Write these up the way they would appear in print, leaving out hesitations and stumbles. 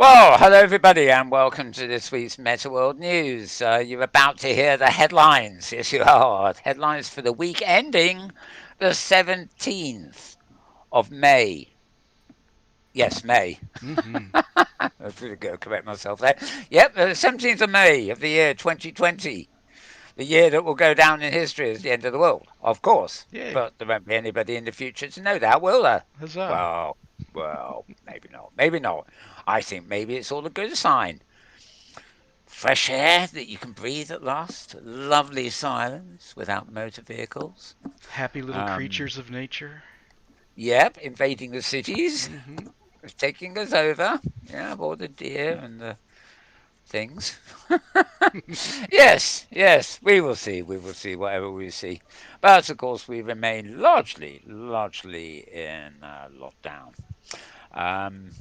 Well, hello everybody, and welcome to this week's Metaworld News. You're about to hear the headlines. Yes, you are. Headlines for the week ending the 17th of May. Yes, May. Hmm. I'm going to correct myself there. Yep, the 17th of May of the year 2020. The year that will go down in history as the end of the world, of course. Yay. But there won't be anybody in the future to know that, will there? Huzzah. Well, well, maybe not. Maybe not. I think maybe it's all a good sign. Fresh air that you can breathe at last. Lovely silence without motor vehicles. Happy little Um, creatures of nature. yep, invading the cities, Hmm. taking us over. Yeah, all the deer and the things. Yes, yes, we will see. We will see whatever we see. But of course, we remain largely in lockdown,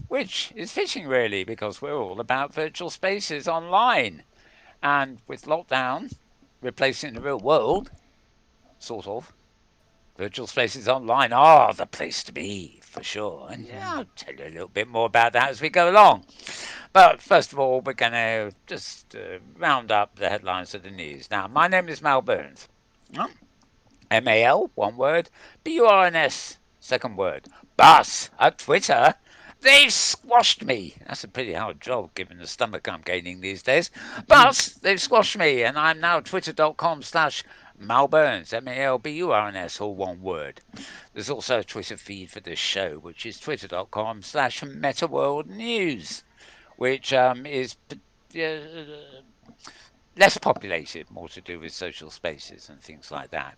which is fitting really because we're all about virtual spaces online. And with lockdown replacing the real world, sort of, virtual spaces online are the place to be for sure. And yeah, Hmm. I'll tell you a little bit more about that as we go along. But first of all, we're going to just round up the headlines of the news. Now, my name is Mal Burns. MAL, one word. BURNS, second word. Bus at Twitter. They've squashed me. That's a pretty hard job given the stomach I'm gaining these days. But they've squashed me, and I'm now twitter.com/Malburns, MALBURNS, all one word. There's also a Twitter feed for this show, which is twitter.com/MetaWorldNews, which is uh, less populated, more to do with social spaces and things like that.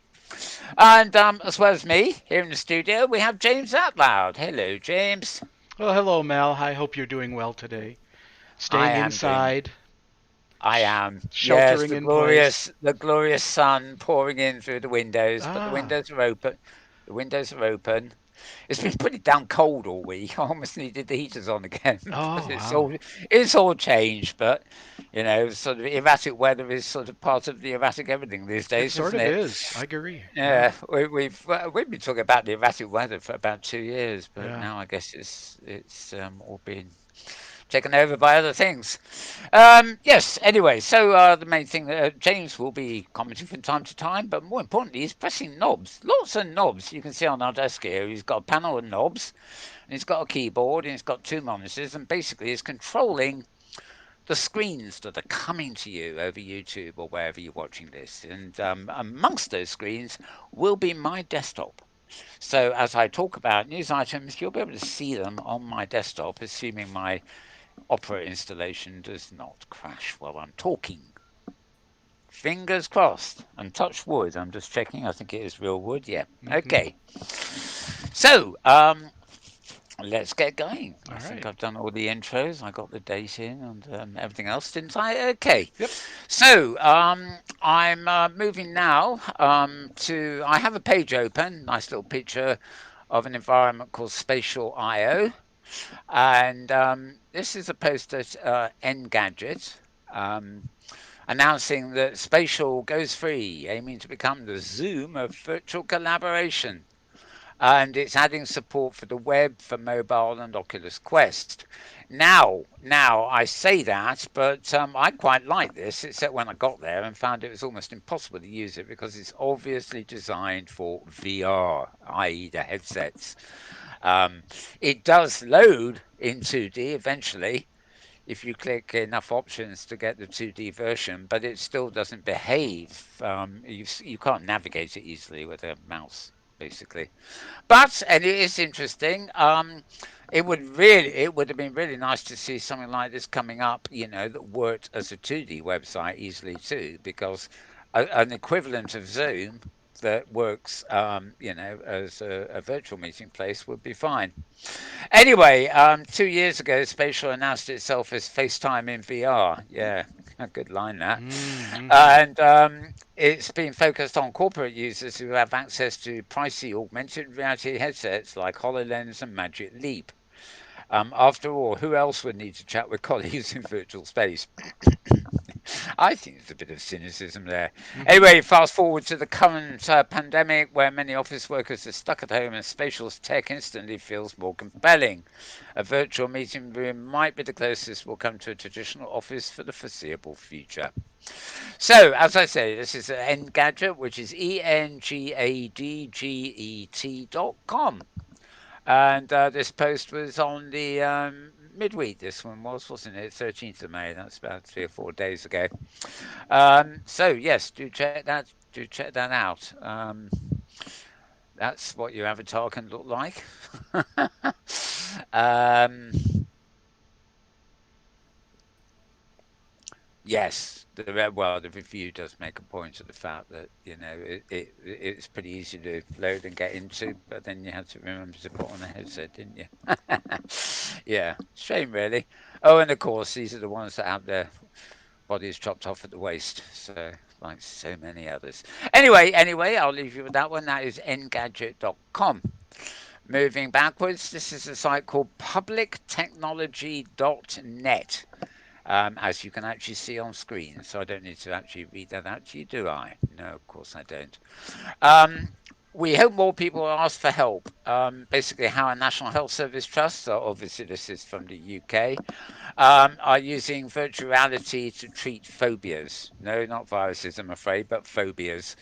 And as well as me, here in the studio, we have James Atloud. Hello, James. Well, hello, Mel. I hope you're doing well today. I Staying am doing. inside, I am. Yes, sheltering in place. the glorious sun pouring in through the windows, but the Ah, windows are open. The windows are open. It's been pretty damn cold all week. I almost needed the heaters on again, but oh, wow. it's all changed. But sort of erratic weather is sort of part of the erratic everything these It days, sort isn't of it? is. I agree. Yeah, Yeah, we've been talking about the erratic weather for about 2 years, but yeah. now I guess it's all been taken over by other things. Yes. Anyway, so the main thing that James will be commenting from time to time, but more importantly, he's pressing knobs. Lots of knobs. You can see on our desk here. He's got a panel of knobs, and he's got a keyboard, and he's got two monitors, and basically he's controlling the screens that are coming to you over YouTube or wherever you're watching this. And amongst those screens will be my desktop. So as I talk about news items, you'll be able to see them on my desktop, assuming my Opera installation does not crash while I'm talking. Fingers crossed and touch wood. I'm just checking. I think it is real wood. Yeah. Hmm. Okay. So, let's get going. I All think right. I've done all the intros. I got the date in and everything else, didn't I? Okay. Yep. So I'm moving now to. I have a page open. Nice little picture of an environment called Spatial I/O, and this is a post at Engadget. Um, Announcing that Spatial goes free, aiming to become the Zoom of virtual collaboration, and it's adding support for the web, for mobile, and Oculus Quest. Now I say that, but I quite like this, except when I got there and found it was almost impossible to use it because it's obviously designed for VR, i.e., the headsets. Um, it does load in 2D eventually, if you click enough options to get the 2D version, but it still doesn't behave. You can't navigate it easily with a mouse, basically. But and it is interesting. It would have been really nice to see something like this coming up. That worked as a 2D website easily too, because an equivalent of Zoom that works, as a virtual meeting place would be fine. Anyway, 2 years ago, Spatial announced itself as FaceTime in VR. Yeah, a good line that. Mm-hmm. And it's been focused on corporate users who have access to pricey augmented reality headsets like HoloLens and Magic Leap. After all, who else would need to chat with colleagues in virtual space? I think there's a bit of cynicism there. Hmm. Anyway, fast forward to the current pandemic where many office workers are stuck at home and spatial tech instantly feels more compelling. A virtual meeting room might be the closest we'll come to a traditional office for the foreseeable future. So, as I say, this is Engadget, which is ENGADGET.com. And this post was on the midweek, this one was, wasn't it? 13th of May. That's about 3 or 4 days ago. So, yes, do check that. Do check that out. That's what your avatar can look like. um, Yes, well, the review does make a point of the fact that it's pretty easy to load and get into, but then you had to remember to put on a headset, didn't you? Yeah, shame really. Oh, and of course, these are the ones that have their bodies chopped off at the waist, so like so many others. Anyway, I'll leave you with that one. That is engadget.com. Moving backwards, this is a site called publictechnology.net, as you can actually see on screen. So I don't need to actually read that out to you, do I? No, of course I don't. Um, we hope more people will ask for help. Basically, how a National Health Service Trust, so obviously this is from the UK, are using virtual reality to treat phobias. No, not viruses, I'm afraid, but phobias.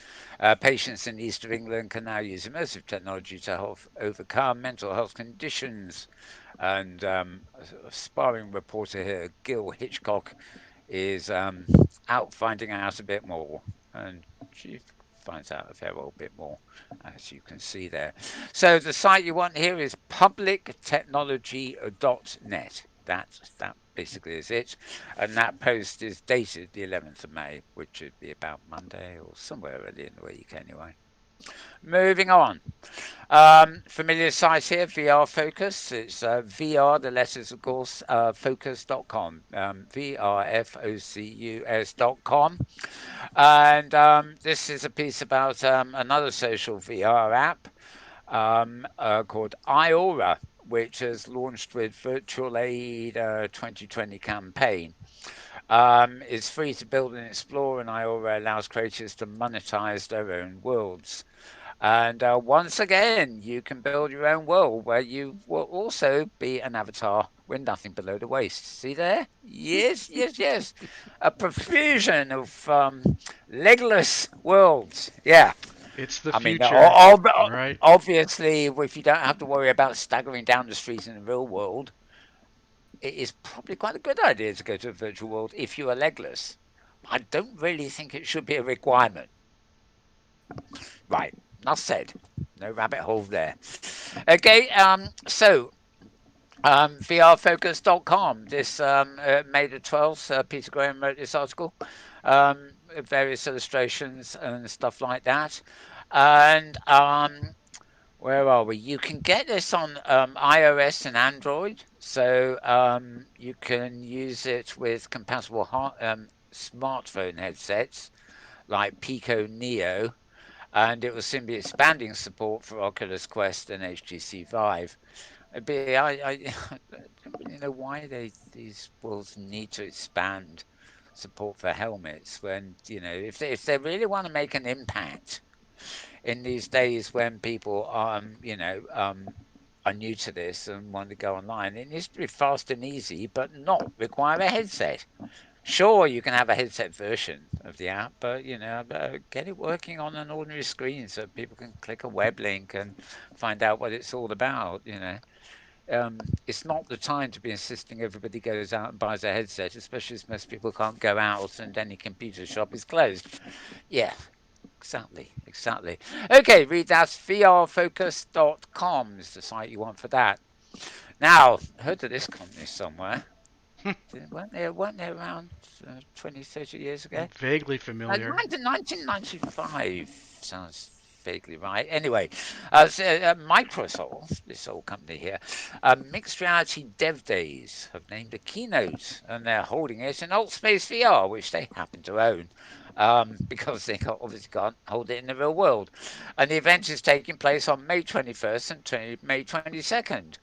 Patients in East of England can now use immersive technology to help overcome mental health conditions. And a aspiring reporter here, Gil Hitchcock, is out finding out a bit more. And she finds out a fair old bit more, as you can see there. So the site you want here is publictechnology.net. That basically is it. And that post is dated the 11th of May, which would be about Monday or somewhere early in the week anyway. Moving on. Familiar site here, VR Focus. It's VR, the letters, of course, focus.com, VRFOCUS.com. And this is a piece about another social VR app called iAura, which has launched with Virtual Aid 2020 campaign. It's free to build and explore, and iAura allows creators to monetize their own worlds. And once again, you can build your own world where you will also be an avatar with nothing below the waist. See there? Yes, yes, yes. A profusion of legless worlds. Yeah. It's the I mean, future, right? obviously, if you don't have to worry about staggering down the streets in the real world, it is probably quite a good idea to go to a virtual world if you are legless. I don't really think it should be a requirement. Right, enough said. No rabbit hole there. Okay, VRFocus.com. This May the 12th, Peter Graham wrote this article, various illustrations and stuff like that. And where are we? You can get this on iOS and Android. So you can use it with compatible smartphone headsets like Pico Neo, and it will soon be expanding support for Oculus Quest and HTC Vive. I don't really know why these worlds need to expand support for helmets when if they really want to make an impact in these days when people are new to this and want to go online, it needs to be fast and easy, but not require a headset. Sure, you can have a headset version of the app, but get it working on an ordinary screen so people can click a web link and find out what it's all about. It's not the time to be insisting everybody goes out and buys a headset, especially as most people can't go out and any computer shop is closed. Yeah, exactly, exactly. Okay, read that. VRFocus.com is the site you want for that. Now, heard of this company somewhere. Weren't they around 20, 30 years ago? Vaguely familiar. 1995 sounds vaguely right. Anyway, Microsoft, this old company here, Mixed Reality Dev Days have named a keynote, and they're holding it in Altspace VR, which they happen to own. Because they obviously can't hold it in the real world. And the event is taking place on May 21st and May 22nd,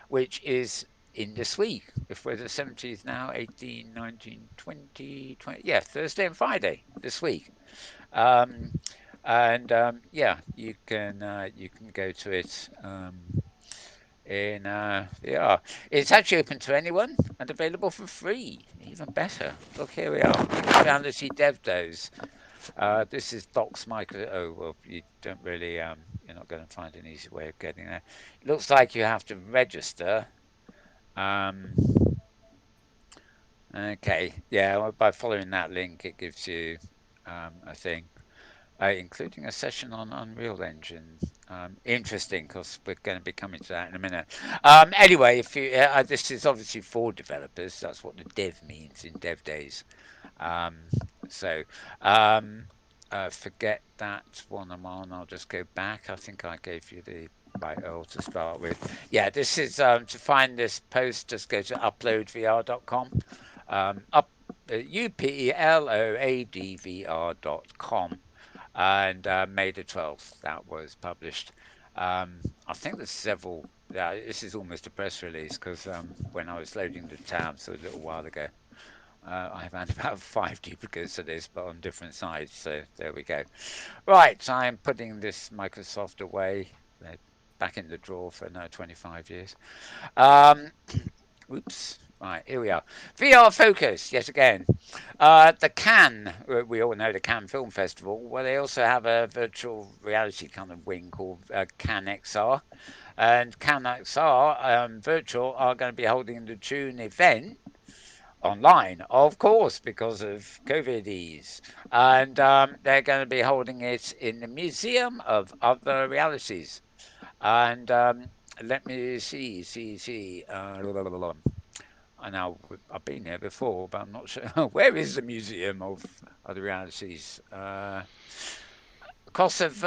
which is in this week. If we're the 17th now, 18, 19, 20, 20, yeah, Thursday and Friday this week. Um, and yeah, you can go to it in VR. It's actually open to anyone and available for free. Even better. Look, here we are. Mixed Reality Dev Days. This is Doc's micro. Oh well, you don't really. You're not going to find an easy way of getting there. It looks like you have to register. Um, okay, yeah. Well, by following that link, it gives you a thing, including a session on Unreal Engine. Interesting, because we're going to be coming to that in a minute. Anyway, if you, this is obviously for developers. That's what the dev means in Dev Days. Um, so um, forget that one I'm on. I'll just go back. I think I gave you the right URL to start with. Yeah, this is to find this post. Just go to uploadvr.com. Up uploadvr.com, and May the 12th that was published. I think there's several. Yeah, this is almost a press release because when I was loading the tabs a little while ago, I've had about 5 duplicates of this, but on different sides. So there we go. Right, I'm putting this Microsoft away, back in the drawer for now 25 years. Um, Oops. Right, here we are. VR Focus, yet again. The Cannes, we all know the Cannes Film Festival. Well, they also have a virtual reality kind of wing called Cannes XR. And Cannes XR Virtual are going to be holding the June event online, of course, because of COVIDs. And they're going to be holding it in the Museum of Other Realities. And let me see. I know I've been there before, but I'm not sure. Where is the Museum of Other Realities? Cost of,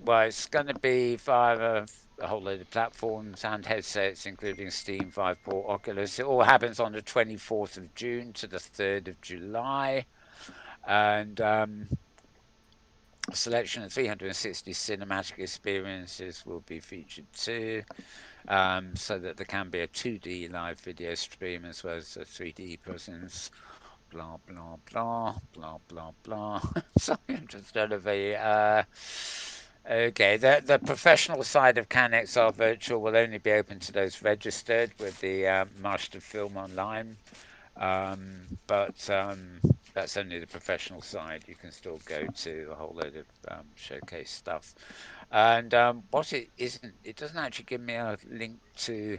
well, it's going to be via a whole load of platforms and headsets, including Steam, Viveport, Oculus. It all happens on the 24th of June to the 3rd of July. And a selection of 360 cinematic experiences will be featured too, so that there can be a 2D live video stream as well as a 3D presence. Blah blah blah blah blah blah. Sorry, I'm just out of a. Okay, the professional side of Can XR Virtual will only be open to those registered with the Master Film Online. But that's only the professional side. You can still go to a whole load of showcase stuff. And what it isn't, it doesn't actually give me a link to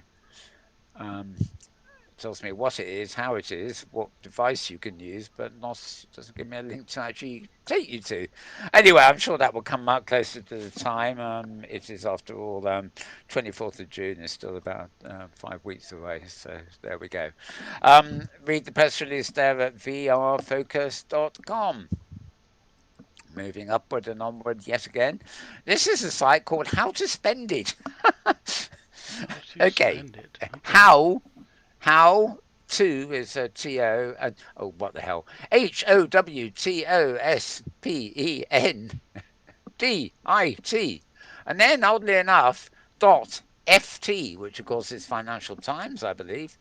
um, tells me what it is, how it is, what device you can use, but not doesn't give me a link to actually take you to. Anyway, I'm sure that will come up closer to the time. It is, after all, 24th of June is still about 5 weeks away. So there we go. Read the press release there at vrfocus.com. Moving upward and onward yet again. This is a site called How to Spend It. How to Okay. spend it. Okay. How to is a T O, oh, what the hell? HOWTOSPENDIT. And then, oddly enough, dot FT, which of course is Financial Times, I believe,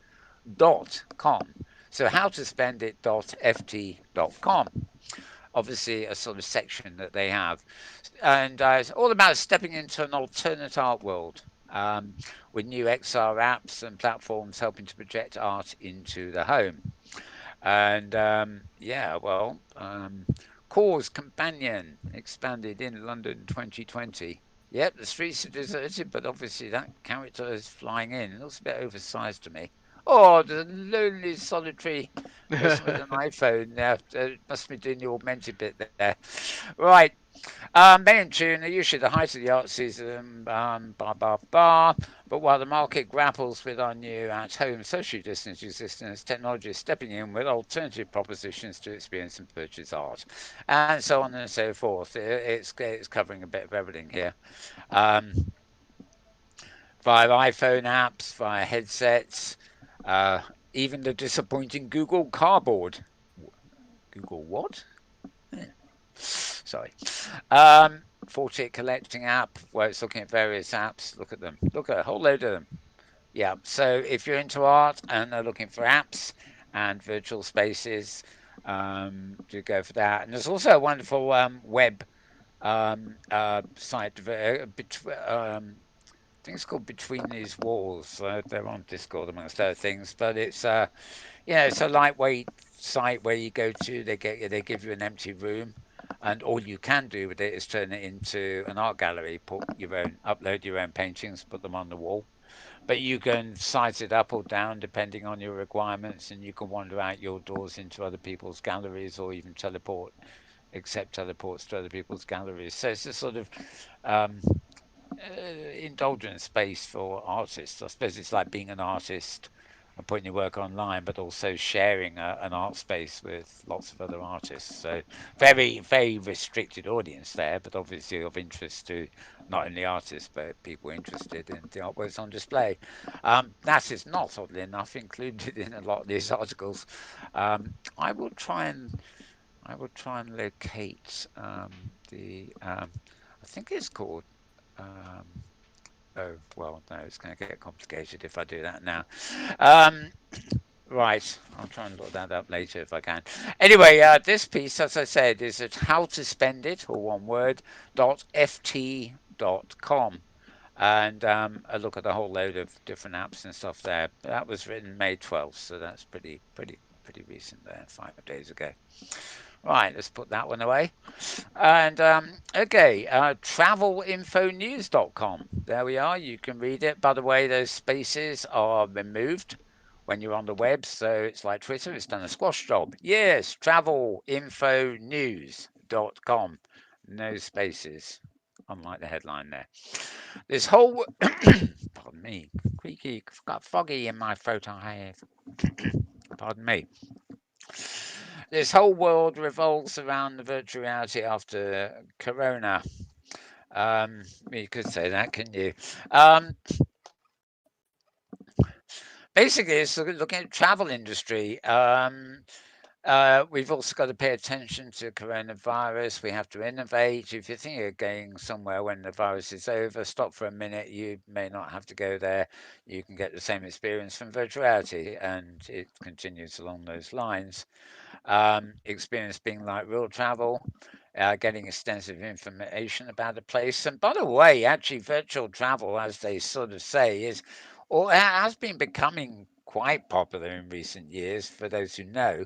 dot com. So how to spend it dot ft.com. Obviously, a sort of section that they have. And it's all about stepping into an alternate art world, with new XR apps and platforms helping to project art into the home. And yeah, well, Cause Companion expanded in London 2020. Yep, the streets are deserted, but obviously that character is flying in. It looks a bit oversized to me. Oh, the lonely, solitary person with an iPhone there. Must be doing the augmented bit there. Right. May and June are usually the height of the art season, blah, blah, blah. But while the market grapples with our new at-home social distance existence, technology is stepping in with alternative propositions to experience and purchase art, and so on and so forth. It's covering a bit of everything here. Um, Via iPhone apps, via headsets, uh, even the disappointing Google Cardboard. Google what? Sorry. 40 collecting app where it's looking at various apps. Look at them. Look at a whole load of them. Yeah. So if you're into art and are looking for apps and virtual spaces, do go for that. And there's also a wonderful web site. I think it's called Between These Walls. They're on Discord amongst other things, but it's a lightweight site where you go to. They give you an empty room, and all you can do with it is turn it into an art gallery. Upload your own paintings, put them on the wall. But you can size it up or down depending on your requirements, and you can wander out your doors into other people's galleries, or even accept teleports to other people's galleries. So it's a sort of um, indulgent space for artists. I suppose it's like being an artist and putting your work online, but also sharing an art space with lots of other artists. So very, very restricted audience there, but obviously of interest to not only artists but people interested in the artworks on display. That is not, oddly enough, included in a lot of these articles. Um, I will try and I will try and locate the. I think it's called. Um, Oh, well, no, it's going to get complicated if I do that now. Um, right, I'll try and look that up later if I can. Anyway, this piece, as I said, is at how to spend it, or one word, .ft.com. And a look at a whole load of different apps and stuff there. That was written May 12th, so that's pretty recent there, 5 days ago. Right, let's put that one away. And okay, travelinfonews.com. There we are. You can read it. By the way, those spaces are removed when you're on the web. So it's like Twitter, it's done a squash job. Yes, travelinfonews.com. No spaces, unlike the headline there. This whole, pardon me, creaky, got foggy in my throat. I have. Pardon me. This whole world revolves around the virtual reality after Corona. You could say that, couldn't you? Um, Basically, it's looking at travel industry. We've also got to pay attention to coronavirus. We have to innovate. If you're thinking of going somewhere when the virus is over, stop for a minute. You may not have to go there. You can get the same experience from virtuality, and it continues along those lines. Experience being like real travel, getting extensive information about a place. And by the way, actually, virtual travel, as they sort of say, is or has been becoming quite popular in recent years for those who know,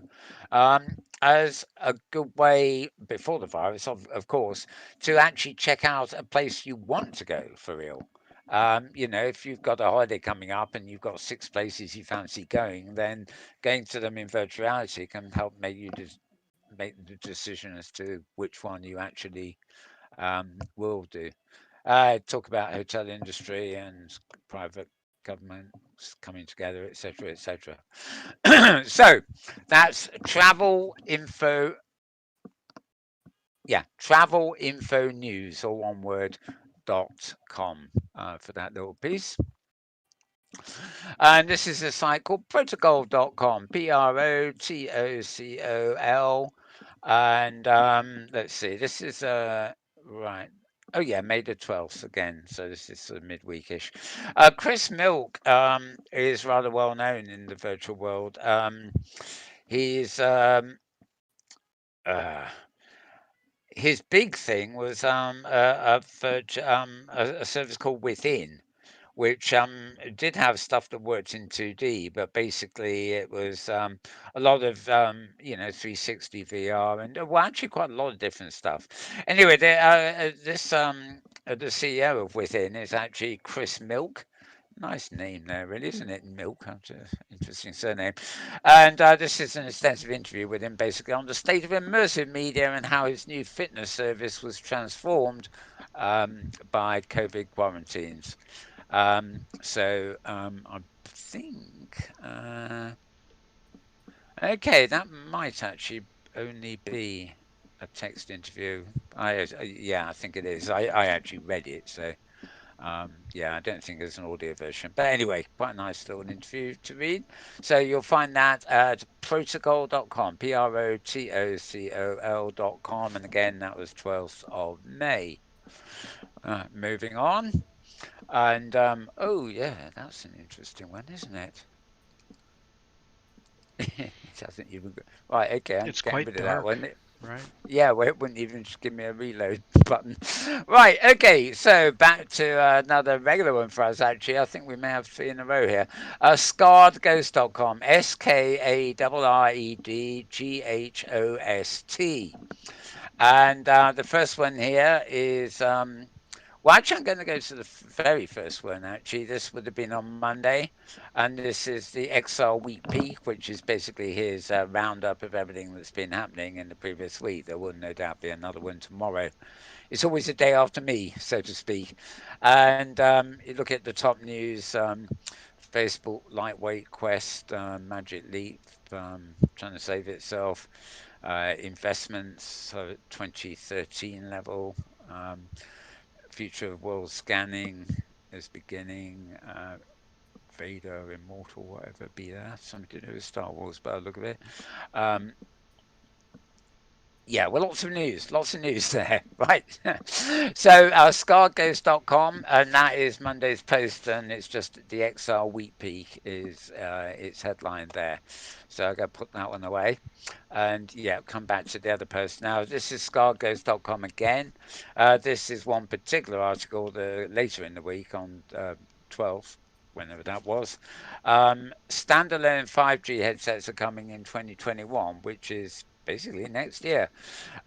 as a good way before the virus, of course, to actually check out a place you want to go for real. If you've got a holiday coming up and you've got 6 places you fancy going, then going to them in virtuality can help make the decision as to which one you actually will do. Talk about hotel industry and private governments coming together, etc., etc. So that's travel info. Yeah, travel info news, or one word, .com for that little piece. And this is a site called protocol.com, Protocol. And let's see, this is right. Oh yeah, May the 12th again. So this is sort of midweekish. Chris Milk is rather well known in the virtual world. He's uh, his big thing was a service called Within, which did have stuff that worked in 2D, but basically it was a lot of 360 VR and well, actually quite a lot of different stuff. Anyway, the CEO of Within is actually Chris Milk. Nice name there, really, isn't it? Milk, that's an interesting surname. And this is an extensive interview with him, basically on the state of immersive media and how his new fitness service was transformed by COVID quarantines. I think, okay, that might actually only be a text interview. Yeah, I think it is. I actually read it, so yeah, I don't think there's an audio version. But anyway, quite a nice little interview to read. So you'll find that at protocol.com, protocol.com. And again, that was 12th of May. Moving on. And oh yeah, that's an interesting one, isn't it? It doesn't even go. Right, okay, I'm It's getting quite rid of that dark, one. right? Yeah, well, it wouldn't even just give me a reload button. Right, okay, so back to another regular one for us, actually. I think we may have three in a row here. Scarghost.com, SKARREDGHOST. And the first one here is well, actually, I'm going to go to the very first one. Actually, this would have been on Monday, and this is the XR Week Peak, which is basically his roundup of everything that's been happening in the previous week. There will no doubt be another one tomorrow. It's always a day after me, so to speak. And you look at the top news: Facebook lightweight Quest, Magic Leap, trying to save itself, investments so 2013 level. Future of world scanning is beginning. Vader, Immortal, whatever be there. Something to do with Star Wars, by the look of it. Um, yeah, well, lots of news there, right? So, scarghost.com, and that is Monday's post, and it's just the XR Wheat Peak is its headline there. So, I'm going to put that one away. And yeah, come back to the other post. Now, this is scarghost.com again. This is one particular article later in the week on 12th, whenever that was. Standalone 5G headsets are coming in 2021, which is basically next year.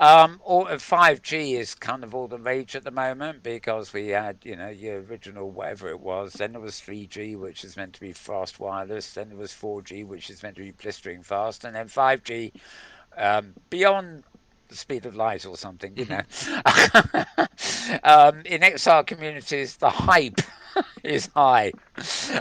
5G is kind of all the rage at the moment because we had, your original whatever it was. Then there was 3G, which is meant to be fast wireless. Then there was 4G, which is meant to be blistering fast. And then 5G, beyond the speed of light or something, in XR communities, the hype is high.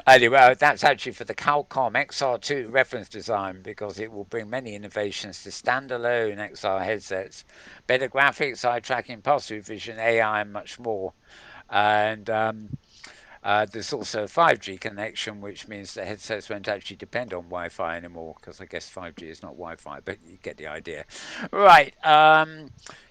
Anyway, that's actually for the Qualcomm XR2 reference design because it will bring many innovations to standalone XR headsets, better graphics, eye tracking, pass-through vision, AI, and much more. And there's also a 5G connection, which means the headsets won't actually depend on Wi-Fi anymore, because I guess 5G is not Wi-Fi, but you get the idea. Right.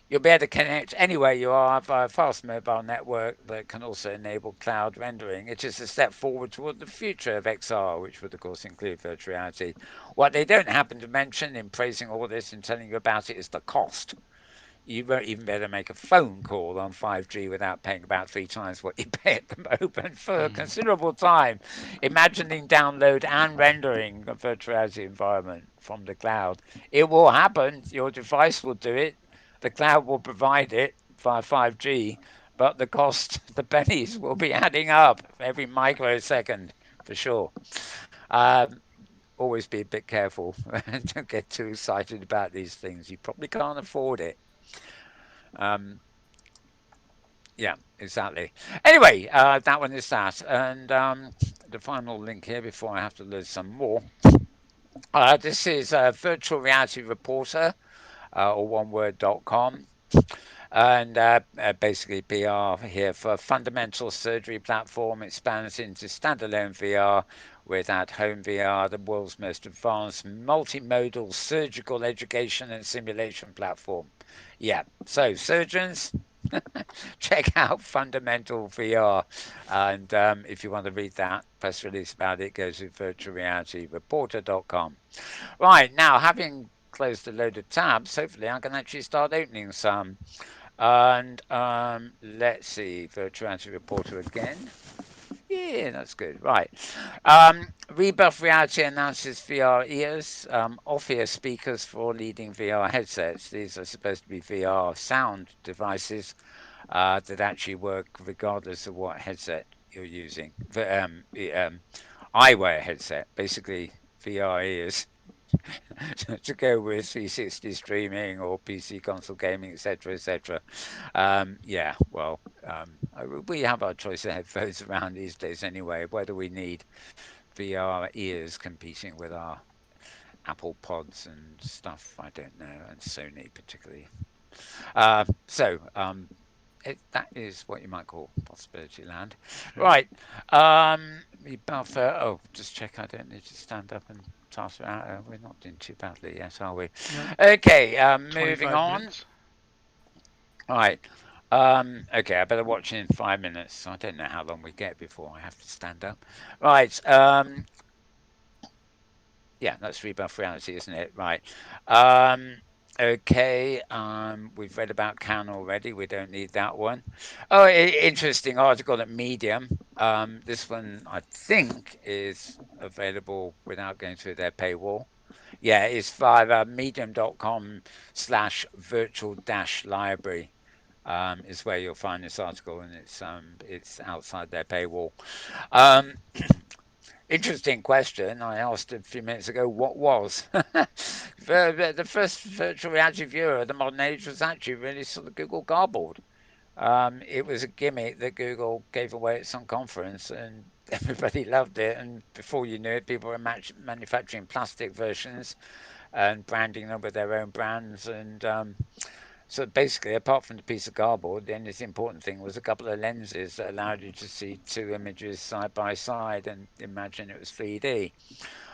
You'll be able to connect anywhere you are via a fast mobile network that can also enable cloud rendering. It is a step forward toward the future of XR, which would, of course, include virtual reality. What they don't happen to mention in praising all this and telling you about it is the cost. You won't even be able to make a phone call on 5G without paying about three times what you pay at the moment for a Mm. considerable time. Imagining download and rendering a virtual reality environment from the cloud. It will happen. Your device will do it. The cloud will provide it via 5G, but the cost, the pennies will be adding up every microsecond for sure. Um, Always be a bit careful. Don't get too excited about these things. You probably can't afford it. Um, Yeah, exactly. Anyway, that one is that. And the final link here before I have to load some more. This is Virtual Reality Reporter, or oneword.com. And basically, PR here for fundamental surgery platform expands into standalone VR with at home VR, the world's most advanced multimodal surgical education and simulation platform. Yeah, so surgeons, check out Fundamental VR. And if you want to read that press release about it, go to virtualrealityreporter.com. Right, now, having closed a load of tabs, hopefully I can actually start opening some. And let's see, Virtual Reality Reporter again. Yeah, that's good. Right. Rebuff Reality announces VR ears, off-ear speakers for leading VR headsets. These are supposed to be VR sound devices that actually work regardless of what headset you're using. Eyewear headset, basically VR ears to go with 360 streaming or PC console gaming, etc., etc. Yeah, well, we have our choice of headphones around these days anyway. Whether we need VR ears competing with our Apple Pods and stuff, I don't know, and Sony particularly. That is what you might call possibility land. Okay. Right. Buffer. Oh, just check I don't need to stand up and toss her out. We're not doing too badly yet, are we? No, Okay, moving 25 on. minutes. All right. Okay, I better watch in 5 minutes. I don't know how long we get before I have to stand up. Right. Yeah, that's rebuff reality, isn't it? Right. Um, okay. We've read about Can already. We don't need that one. Oh, interesting article at Medium. This one I think is available without going through their paywall. Yeah, it's via medium.com/virtual dash library. Is where you'll find this article, and it's outside their paywall. Um, Interesting question. I asked a few minutes ago what was. The first virtual reality viewer of the modern age was actually really sort of Google Cardboard. It was a gimmick that Google gave away at some conference, and everybody loved it. And before you knew it, people were manufacturing plastic versions and branding them with their own brands. And so basically, apart from the piece of cardboard, the only important thing was a couple of lenses that allowed you to see two images side by side and imagine it was 3D.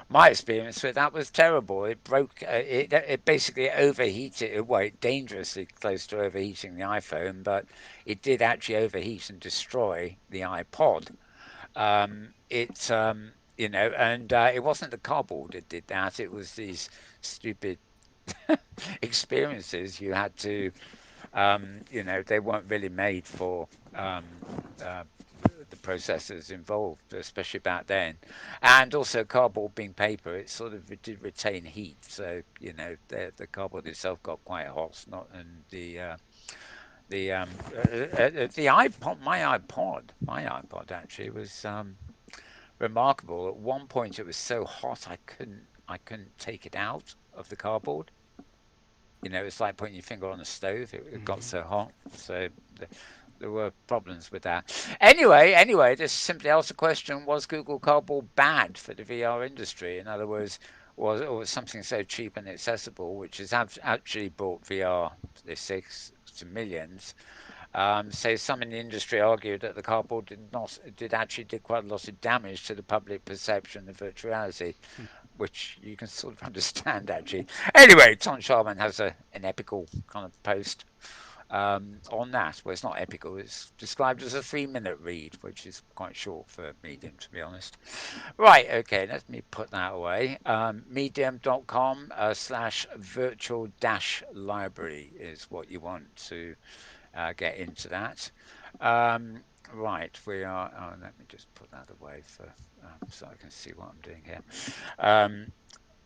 My experience with that was terrible. It broke. It basically overheated. Well, it dangerously close to overheating the iPhone, but it did actually overheat and destroy the iPod. And it wasn't the cardboard that did that. It was these stupid experiences you had to they weren't really made for um, uh, the processors involved, especially back then. And also, cardboard being paper, it sort of did retain heat. So the cardboard itself got quite hot. Not and the iPod, my iPod actually was remarkable. At one point, it was so hot I couldn't take it out of the cardboard. It's like putting your finger on a stove. It got Hmm. so hot. So th- there were problems with that. Anyway, this simply asks the question: was Google Cardboard bad for the VR industry? In other words, was something so cheap and accessible, which has actually brought VR the six to millions? So some in the industry argued that the cardboard did quite a lot of damage to the public perception of virtual reality, which you can sort of understand actually. Anyway, Tom Sharman has an epical kind of post on that. Well, it's not epical, it's described as a 3-minute read, which is quite short for Medium, to be honest. Right, okay, let me put that away. Medium.com slash virtual dash library is what you want to get into that. Um, right, we are. Oh, let me just put that away so I can see what I'm doing here. Um,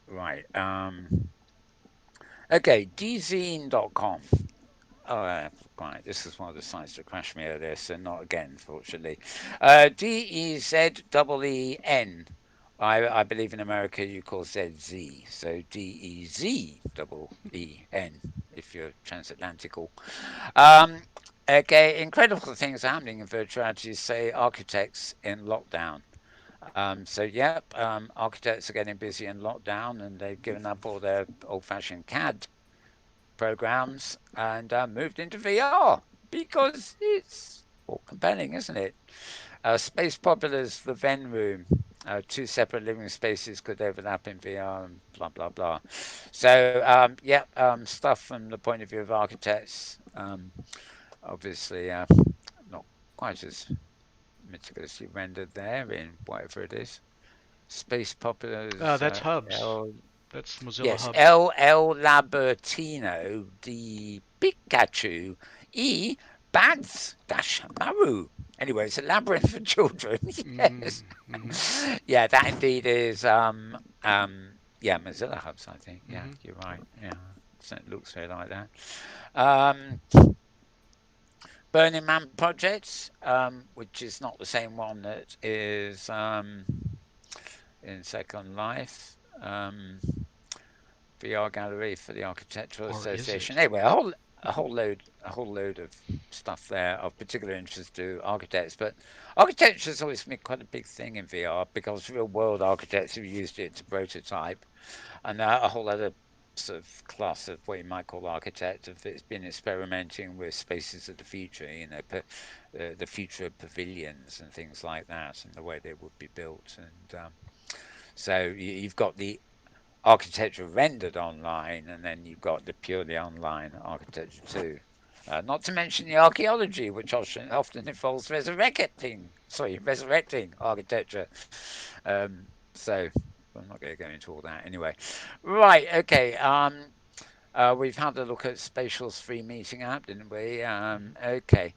Right. Okay, dzine.com. Oh, right. This is one of the sites that crashed me earlier, so not again, fortunately. DEZEEN. I believe in America you call ZZ, so DEZEEN if you're transatlantical. Um, okay, incredible things are happening in virtual reality, say architects in lockdown. Architects are getting busy in lockdown and they've given up all their old fashioned CAD programs and moved into VR because it's more compelling, isn't it? Space Popula's The Ven Room. Two separate living spaces could overlap in VR and blah, blah, blah. So, stuff from the point of view of architects, obviously not quite as meticulously rendered there in whatever it is. Space Popula's That's Hubs. L. That's Mozilla Yes, Hubs. L Labertino di Pikachu E Bads Dash Maru. Anyway, it's a labyrinth for children. Yes. Mm-hmm. Yeah, that indeed is Mozilla Hubs, I think. Yeah, Hmm. you're right. Yeah. So it looks very like that. Um Burning Man Project, which is not the same one that is in Second Life. VR gallery for the Architectural Or is Association. it? Anyway, a whole load of stuff there of particular interest to architects. But architecture has always been quite a big thing in VR because real world architects have used it to prototype, and a whole other sort of class of what you might call architect have it's been experimenting with spaces of the future, the future of pavilions and things like that, and the way they would be built. And so you've got the architecture rendered online, and then you've got the purely online architecture too. Not to mention the archaeology, which often involves resurrecting architecture. So I'm not going to go into all that anyway. Right, okay. We've had a look at Spatial's free meeting app, didn't we? Mhm. Okay.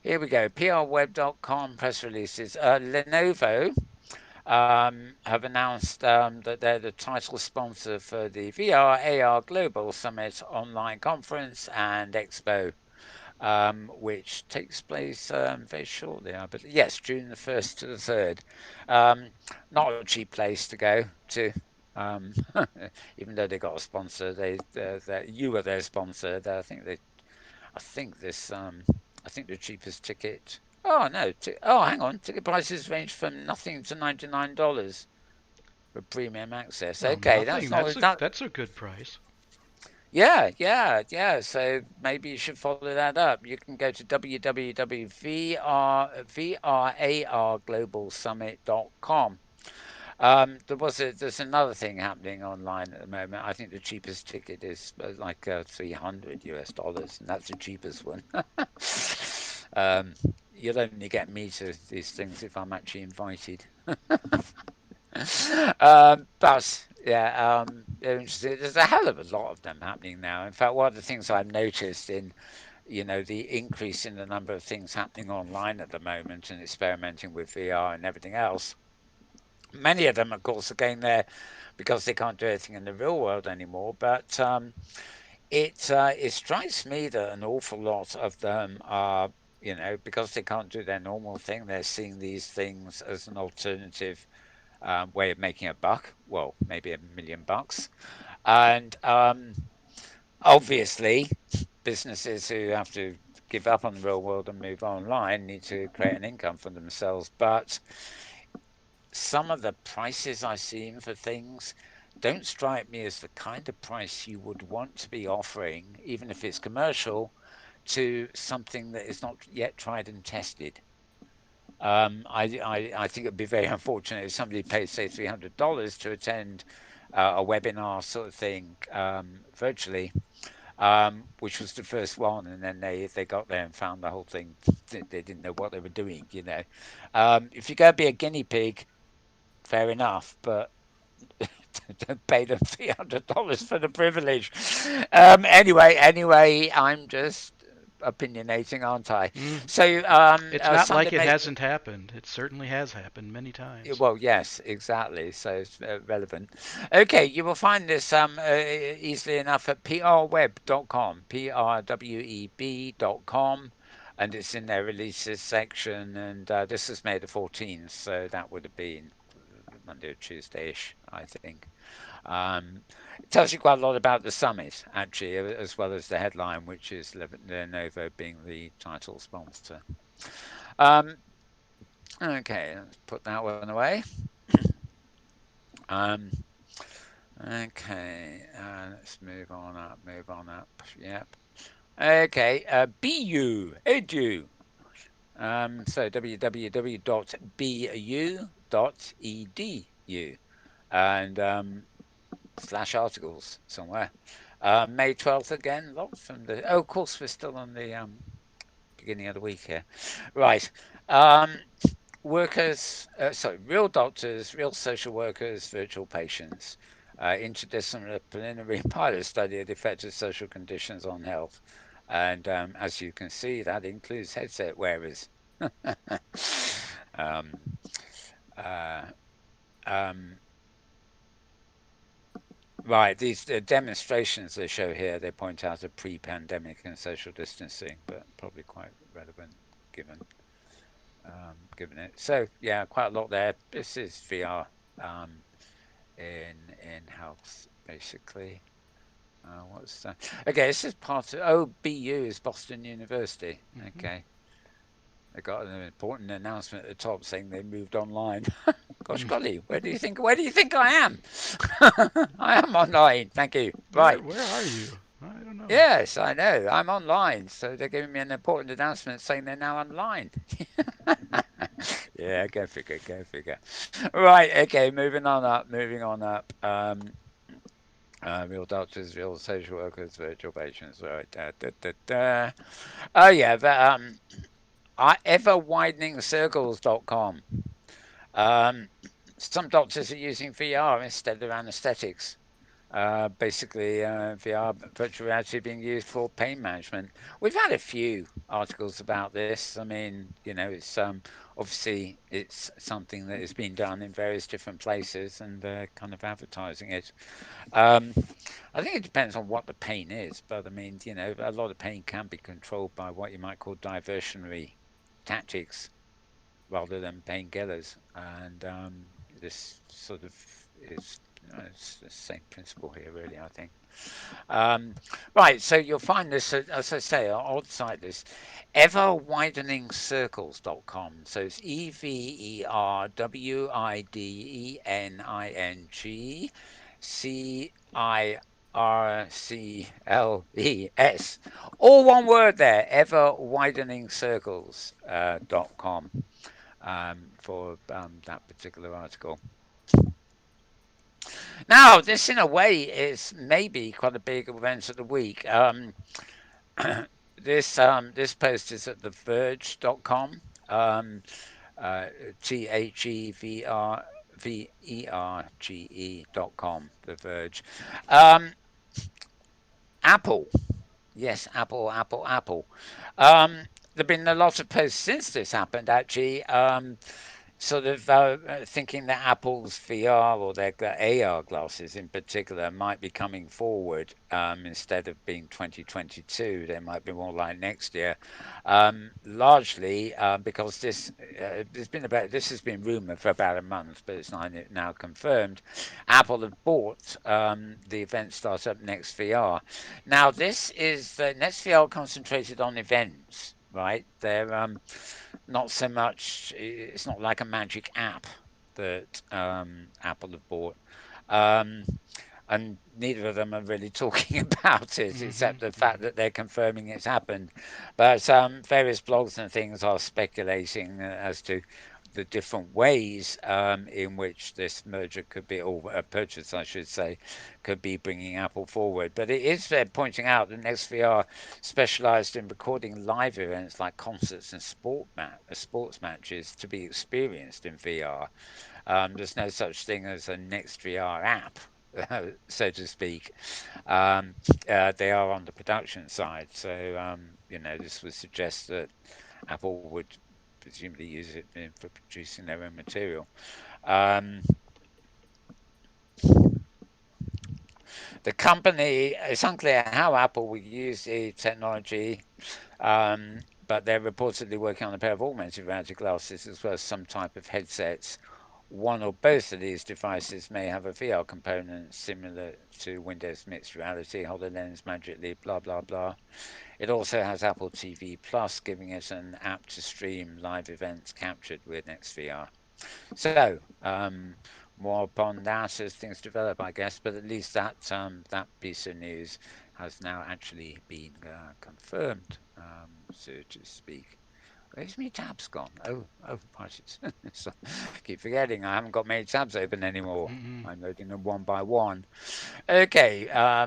Here we go. PRWeb.com press releases. Lenovo have announced that they're the title sponsor for the VRA Global Summit online conference and expo, which takes place very shortly, I believe. Yes, June the 1st to the 3rd. Um, Not a cheap place to go to. Um, Even though they got a sponsor, you were their sponsor. I think this, I think the cheapest ticket. Oh no! Hang on. Ticket prices range from nothing to $99 for premium access. Well, Okay, nothing. that's not that. That's a good price. Yeah, yeah, yeah. So maybe you should follow that up. You can go to www.vrarglobalsummit.com. There's another thing happening online at the moment. I think the cheapest ticket is like $300, and that's the cheapest one. um, you'll only get me to these things if I'm actually invited. But yeah, there's a hell of a lot of them happening now. In fact, one of the things I've noticed in the increase in the number of things happening online at the moment and experimenting with VR and everything else. Many of them, of course, are going there because they can't do anything in the real world anymore. But it strikes me that an awful lot of them are, because they can't do their normal thing, they're seeing these things as an alternative way of making a buck. Well, maybe $1 million. And obviously, businesses who have to give up on the real world and move online need to create an income for themselves. But some of the prices I've seen for things don't strike me as the kind of price you would want to be offering, even if it's commercial, to something that is not yet tried and tested. I think it'd be very unfortunate if somebody paid, say, $300 to attend a webinar sort of thing virtually, which was the first one, and then they got there and found the whole thing. They didn't know what they were doing. If you're going to be a guinea pig, fair enough, but don't pay them $300 for the privilege. Anyway, I'm just opinionating, aren't I? Mm. So It's not Sunday, like it May. hasn't happened. It certainly has happened many times. Well, yes, exactly. So it's relevant. Okay, you will find this easily enough at prweb.com, prweb.com, and it's in their releases section. And this was May the 14th, so that would have been Monday or Tuesday-ish, I think. Um, it tells you quite a lot about the summit, actually, as well as the headline, which is Lenovo being the title sponsor. Um, okay, let's put that one away. Um, okay, let's move on up, move on up. Yep. Okay, BU, edu. So www.bu.edu and slash articles somewhere. May 12th again, lots from the. Oh, of course, we're still on the beginning of the week here. Right. Um, real doctors, real social workers, virtual patients, interdisciplinary preliminary pilot study of the effect of social conditions on health. And as you can see, that includes headset wearers. um, uh, um, right, these demonstrations they show here, they point out a pre-pandemic and social distancing, but probably quite relevant given given it. So yeah, quite a lot there. This is VR um, in health basically. What's that? Okay, this is part of. Oh, BU is Boston University. Hmm. Okay, they got an important announcement at the top saying they moved online. Gosh golly, Where do you think I am? I am online. Thank you. Right. Where are you? I don't know. Yes, I know. I'm online. So they're giving me an important announcement saying they're now online. Yeah, go figure, go figure. Right, okay, moving on up, moving on up. Real doctors, real social workers, virtual patients. Right. Da, da, da, da. Oh yeah, ever widening circles.com. Um, some doctors are using VR instead of anesthetics. Basically, VR virtual reality being used for pain management. We've had a few articles about this. I mean, it's obviously it's something that has been done in various different places, and they're kind of advertising it. Um, I think it depends on what the pain is, but I mean, a lot of pain can be controlled by what you might call diversionary tactics rather than painkillers, and this sort of is it's the same principle here, really. I think. Um, right, so you'll find this, as I say, I'll cite this, everwideningscircles.com. So it's EverWideningsCircles. All one word there, everwideningscircles.com for that particular article. Now, this in a way is maybe quite a big event of the week. This post is at theverge.com. Um, uh, TheVerge.com. The Verge. Um, Apple. Yes, Apple, Apple, Apple. There've been a lot of posts since this happened, actually. Sort of thinking that Apple's VR or their AR glasses in particular might be coming forward instead of being 2022. They might be more like next year, largely because this has been rumored for about a month, but it's now confirmed. Apple have bought the event startup Next VR. Now this is Next VR concentrated on events, right? They're not so much. It's not like a magic app that Apple have bought, um, and neither of them are really talking about it, Mm-hmm. except the fact Mm-hmm. that they're confirming it's happened. But various blogs and things are speculating as to the different ways in which this merger could be, or purchase, I should say, could be bringing Apple forward. But it is pointing out that XVR specialized in recording live events like concerts and sports matches to be experienced in VR. There's no such thing as a Next VR app, so to speak. Um, they are on the production side, so this would suggest that Apple would presumably use it for producing their own material. Um, the company, it's unclear how Apple will use the technology, but they're reportedly working on a pair of augmented reality glasses as well as some type of headsets. One or both of these devices may have a VR component similar to Windows Mixed Reality, HoloLens, Magic Leap, blah, blah, blah. It also has Apple TV Plus, giving it an app to stream live events captured with XVR. So, more upon that as things develop, I guess. But at least that piece of news has now actually been confirmed, so to speak. Where's my tabs gone? Oh, right. Keep forgetting I haven't got many tabs open anymore. Mm-hmm. I'm loading them one by one. Okay. I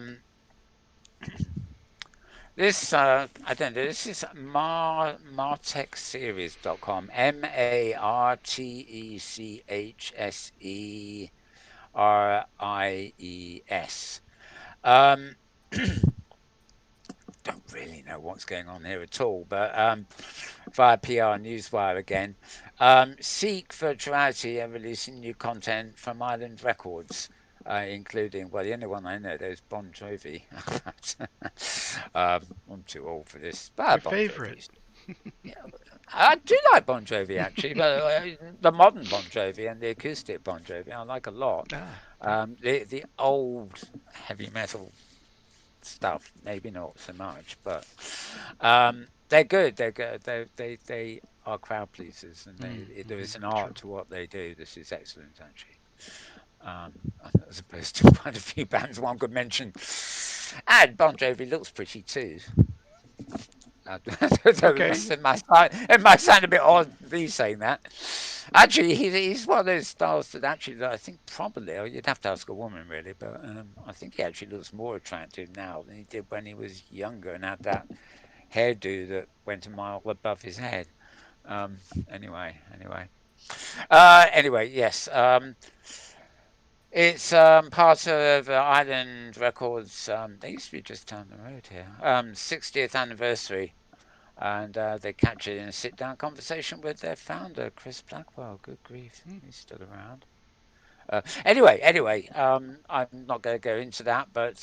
don't know. This is martechseries.com. Martechseries. Um, don't really know what's going on here at all, but via PR Newswire again. Seek Virtuality are releasing new content from Island Records, including, well, the only one I know there's Bon Jovi. I'm too old for this, Your but Bon favorite. Jovi's. Yeah, I do like Bon Jovi actually, but the modern Bon Jovi and the acoustic Bon Jovi I like a lot. Ah. The old heavy metal stuff, maybe not so much, but they're good. They're good. They are crowd pleasers, and there Mm-hmm. is an True. art to what they do. This is excellent, actually. Um, as opposed to quite a few bands one could mention. And Bon Jovi looks pretty too. Okay. It might sound a bit odd me saying that. Actually, he's one of those styles that I think probably you'd have to ask a woman really, but I think he actually looks more attractive now than he did when he was younger and had that hairdo that went a mile above his head. Um, anyway, yes. It's part of Island Records. They used to be just down the road here. 60th anniversary, and they captured in a sit-down conversation with their founder, Chris Blackwell. Good grief, Hmm. he's still around. I'm not going to go into that, but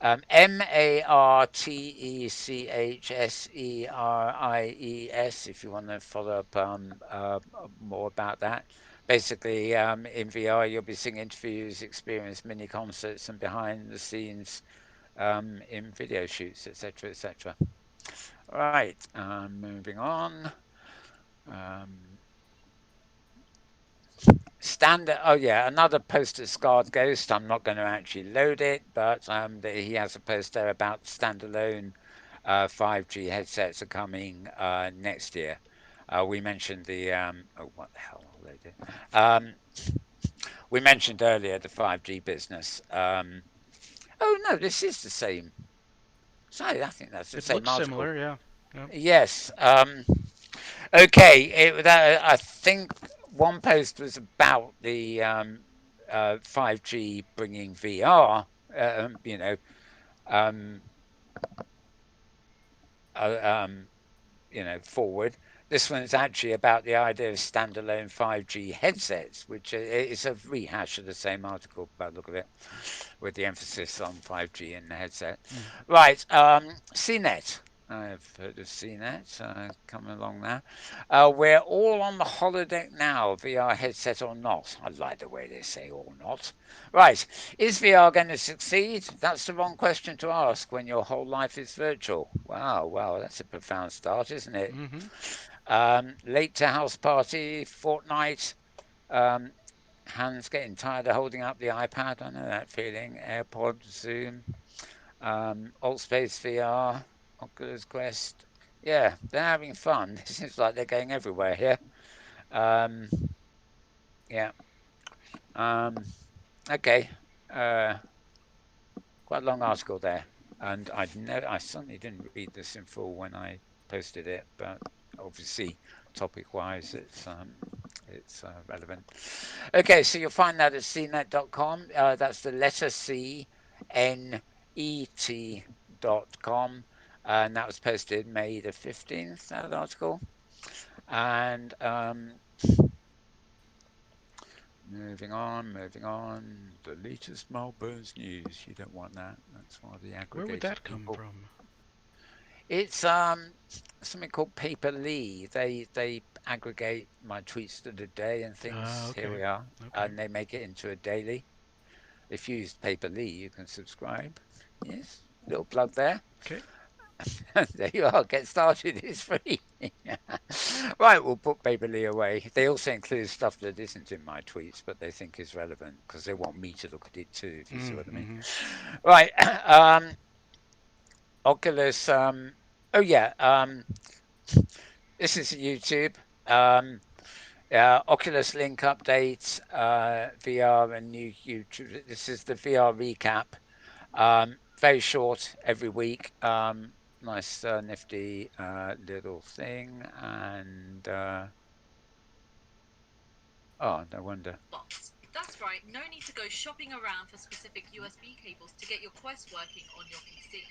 Martechseries, if you want to follow up more about that. Basically, in VR, you'll be seeing interviews, experience mini concerts, and behind the scenes in video shoots, etc., etc. Right, moving on. Um, Standard. Oh yeah, another poster, Scarred Ghost. I'm not going to actually load it, but he has a poster about standalone 5G headsets are coming next year. We mentioned the oh what the hell? I'll load it. We mentioned earlier the 5G business. Oh no, this is the same. Sorry, I think that's the It same looks article. similar, yeah. Yep. Yes. Okay. I think one post was about the 5G bringing VR. You know, um, uh, um, forward. This one's actually about the idea of standalone 5G headsets, which is a rehash of the same article by the look of it, with the emphasis on 5G in the headset. Mm. Right, CNET. I've heard of CNET coming along now. We're all on the holodeck now, VR headset or not. I like the way they say or not. Right, is VR going to succeed? That's the wrong question to ask when your whole life is virtual. Wow, that's a profound start, isn't it? Mm-hmm. Late to house party, Fortnite. Um, hands getting tired of holding up the iPad. I know that feeling. AirPods, Zoom, Altspace VR, Oculus Quest. Yeah, they're having fun. It seems like they're going everywhere here. Um, yeah. Um, okay. Uh, Quite a long article there, and I certainly didn't read this in full when I posted it, but obviously topic-wise, it's relevant. Okay, so you'll find that at cnet.com. That's the letter C, net.com, and that was posted May the 15th. That article, and moving on. The latest Malburn's news. You don't want that. That's one of the Where would aggregator that come people. from? It's something called Paperly. They aggregate my tweets of the day and Ah, things. Here okay. we are, Okay. and they make it into a daily. If you use Paperly, you can subscribe. Yes, little plug there. Okay. There you are. Get started. It's free. Right, we'll put Paperly away. They also include stuff that isn't in my tweets, but they think is relevant because they want me to look at it too. If you see what I mean. Mm-hmm. Right. Oculus. Oh yeah. This is YouTube. Um, Oculus Link update, VR and new YouTube. This is the VR recap. Very short every week. Nice, nifty little thing. And oh, no wonder. That's right. No need to go shopping around for specific USB cables to get your Quest working on your PC.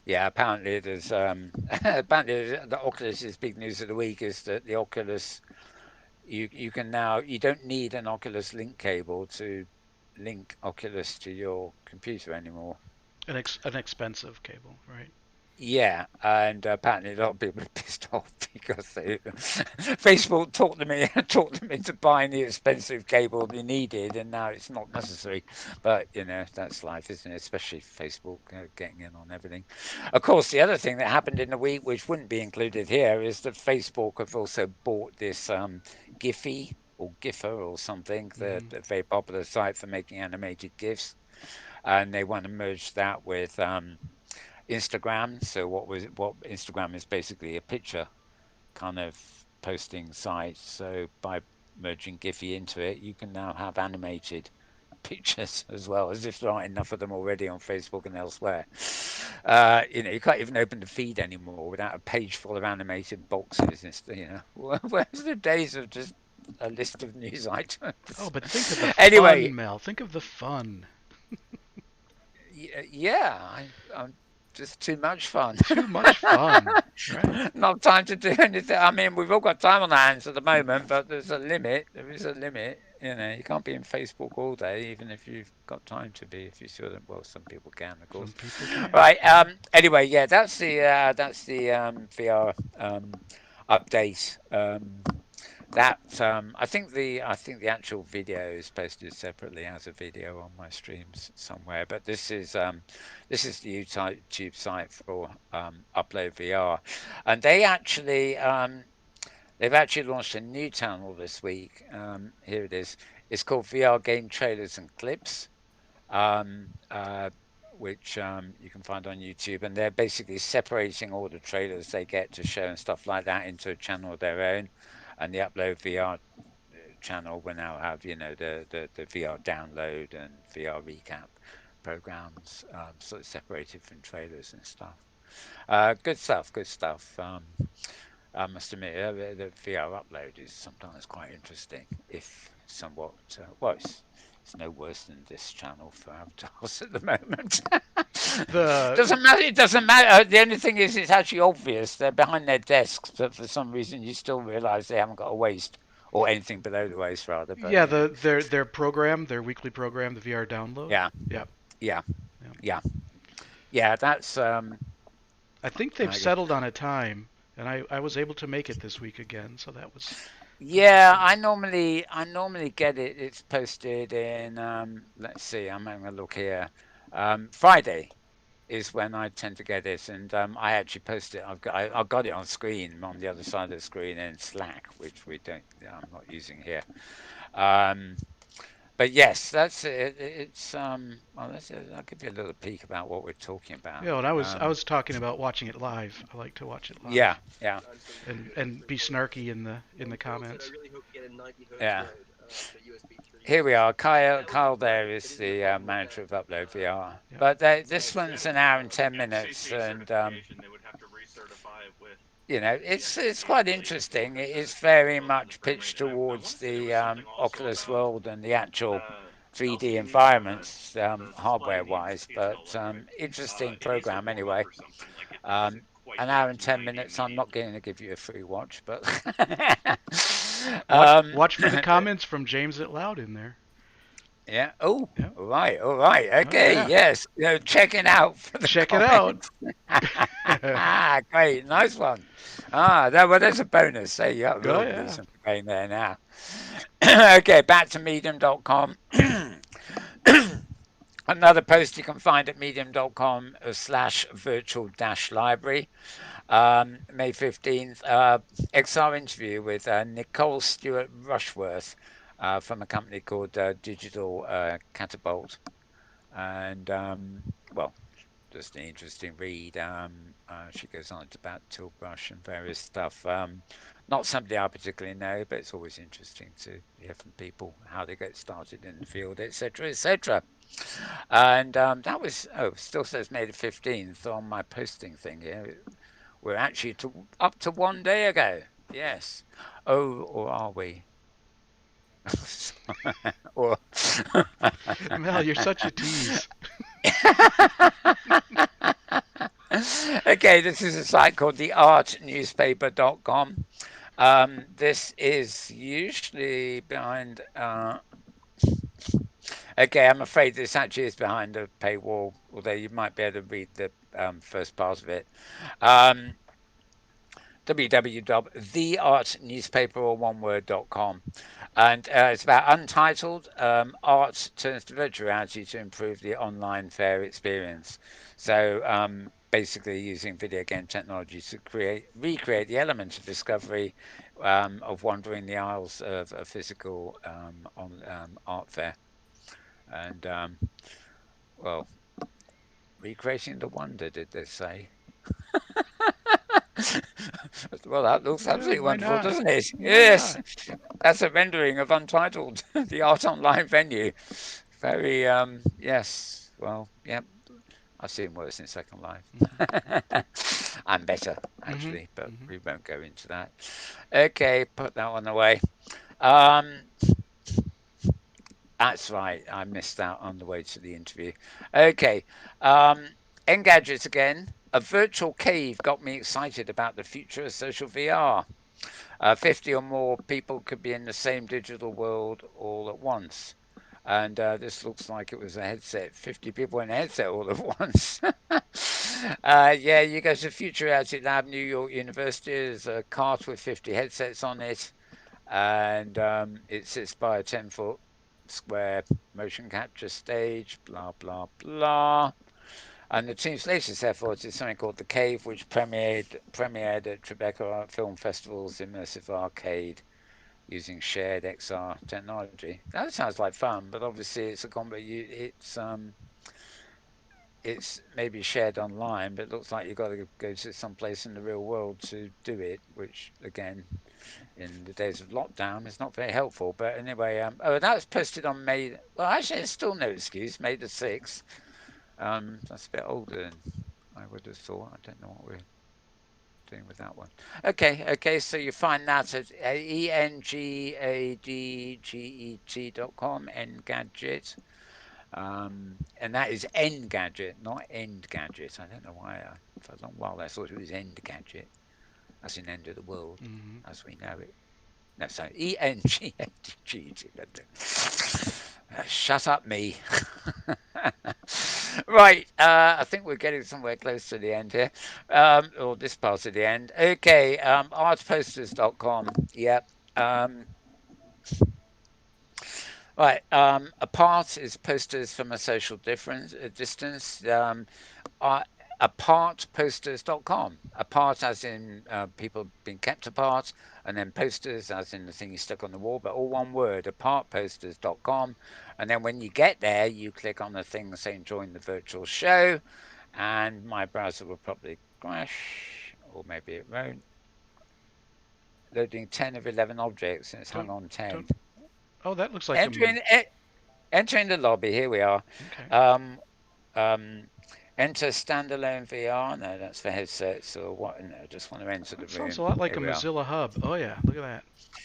Yeah, apparently there's apparently the Oculus's big news of the week is that the Oculus you can now you don't need an Oculus Link cable to link Oculus to your computer anymore. An expensive cable, right? Yeah, and apparently a lot of people are pissed off because Facebook talked them into buying the expensive cable they needed, and now it's not necessary. But that's life, isn't it? Especially Facebook getting in on everything. Of course, the other thing that happened in the week, which wouldn't be included here, is that Facebook have also bought this Giphy or Giffer or something, Mm-hmm. the very popular site for making animated GIFs, and they want to merge that with Instagram. So what Instagram is basically a picture kind of posting site. So by merging Giphy into it, you can now have animated pictures as well, as if there aren't enough of them already on Facebook and elsewhere. You can't even open the feed anymore without a page full of animated boxes. Where's the days of just a list of news Oh, items? but think of the Anyway, fun, Mel. Think of the fun. yeah, I'm just too much fun. Too much fun, right? Not time to do anything. I mean, we've all got time on our hands at the moment, but there's a limit. There is a limit. You can't be in Facebook all day, even if you've got time to be. If you sort of, well, some people can, of Some course. people can. Right. Yeah. Anyway, yeah, that's the VR update. I think the actual video is posted separately as a video on my streams somewhere. But this is the YouTube site for Upload VR, and they've actually launched a new channel this week. Here it is. It's called VR Game Trailers and Clips, um, uh, which you can find on YouTube, and they're basically separating all the trailers they get to show and stuff like that into a channel of their own, and the Upload VR channel will now have the VR download and VR recap programs, sort of separated from trailers and stuff. Good stuff, good stuff. I must admit, the VR upload is sometimes quite interesting, if somewhat. Well, it's no worse than this channel for avatars at the moment. The Doesn't matter. It doesn't matter. The only thing is, it's actually obvious they're behind their desks, but for some reason, you still realise they haven't got a waist or anything below the waist, rather. But yeah, their program, their weekly program, the VR download. yeah, Yeah. yeah, Yeah. yeah, yeah. That's I think they've yeah. settled on a time, and I was able to make it this week again, so that was Yeah, good. I normally get it. It's posted in let's see, I'm having a look here. Friday is when I tend to get it, and I actually post it. I've got it on screen on the other side of the screen in Slack, which we don't. I'm not using here. Um, but yes, that's it. It's well, I'll give you a little peek about what we're talking about. Yeah, and I was talking about watching it live. I like to watch it Yeah, live yeah, and be snarky in the comments. yeah. Here we are. Kyle there is the manager of Upload VR. Yeah. But this one's an hour and 10 minutes, and it's quite interesting. It is very much pitched towards the Oculus world and the actual 3D environments, hardware-wise. But interesting program anyway. An hour and 10 minutes. I'm not going to give you a free watch, but Watch um, watch for the comments from James It Loud in there. yeah. Oh, Yeah. all right. Oh Okay. yeah. Yes. Checking out for the Check it out. comments. Great. Nice one. There's a bonus. There you go. Oh Oh, yeah. losing the game there now. Okay. Back to medium.com. Another post you can find at medium.com/, virtual dash library. May 15th, XR interview with Nicole Stewart Rushworth from a company called Digital Catapult. And, well, just an interesting read. She goes on about Tilt Brush and various stuff. Not somebody I particularly know, but it's always interesting to hear from people how they get started in the field, etc., etc. And still says May the 15th on my posting thing here. We're actually up to one day ago. Yes. Oh, or are we? Or Mel, you're such a tease. okay, this is a site called theartnewspaper.com. This is usually behind. Okay, I'm afraid this actually is behind a paywall, although you might be able to read the first part of it. Um, www.theartnewspaper or one word.com. And it's about Untitled art turns to virtual reality to improve the online fair experience. So basically using video game technology to recreate the element of discovery of wandering the aisles of a physical art fair. And well, Recreating the wonder, did they say? Well, that looks Yeah, absolutely why wonderful, not? doesn't it? Why Yes, not? that's a rendering of Untitled, the art online venue. Very, yes. Well, yeah, I've seen worse in Second Life. Hmm. I'm better, Hmm. actually, but Hmm. we won't go into that. Okay, put that one away. Um, that's right. I missed out on the way to the interview. Okay. Um, Engadget again. A virtual cave got me excited about the future of social VR. 50 or more people could be in the same digital world all at once. And this looks like it was a headset. 50 people in a headset all at once. Yeah, you go to Future Reality Lab, New York University. There's a cart with 50 headsets on it, and it sits by a 10-foot square motion capture stage, blah, blah, blah. And the team's latest effort is something called The Cave, which premiered at Tribeca Film Festival's Immersive Arcade using shared XR technology. That sounds like fun, but obviously it's a combo. It's maybe shared online, but it looks like you've got to go to some place in the real world to do it, which again, in the days of lockdown, is not very helpful. But anyway, oh, that was posted on May. Well, actually, it's still no excuse. May the 6th. That's a bit older than I would have thought. I don't know what we're doing with that one. Okay. So you find that at engadget.com, Engadget. And that is Engadget, not Endgadget. I don't know why. For a long while I thought it was Endgadget, as in end of the world, Hmm. as we know it. No, sorry, Engadget. Shut up, me. Right, I think we're getting somewhere close to the end here, or this part of the end. Okay, artposters.com. Yep. Um, right, apart is posters from a social difference, a distance. Uh, Apartposters.com. Apart as in people being kept apart, and then posters as in the thing you stuck on the wall, but all one word, apartposters.com. And then when you get there, you click on the thing saying join the virtual show, and my browser will probably crash, or maybe it won't. Loading 10 of 11 objects, and it's hung Don't on 10. don't. Oh, that looks like Entering, e- entering the lobby, here we are. okay. Um, um, enter standalone VR. No, that's for headsets or what? No, I just want to enter the That sounds room. a lot like Here a we are. Mozilla hub. Oh yeah, look at that.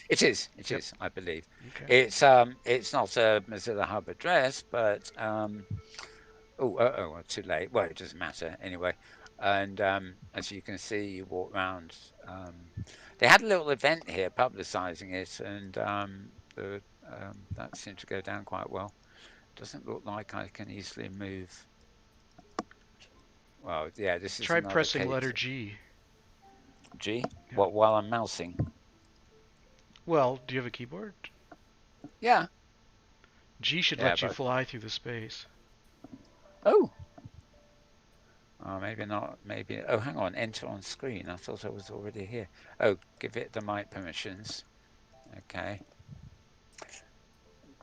It is. It Yep. is. I believe Okay. it's not a Mozilla Hub address, but well, too late. Well, it doesn't matter anyway. And as you can see, you walk around. They had a little event here publicising it, and that seemed to go down quite well. Doesn't look like I can easily move. Well, yeah, this is Try another pressing letter case. G. G? Yeah. What, while I'm mousing? Well, do you have a keyboard? Yeah. G should Yeah, let you but. fly through the space. Oh! Maybe not. Maybe. Oh, hang on. Enter on screen. I thought I was already here. Oh, give it the mic permissions. Okay.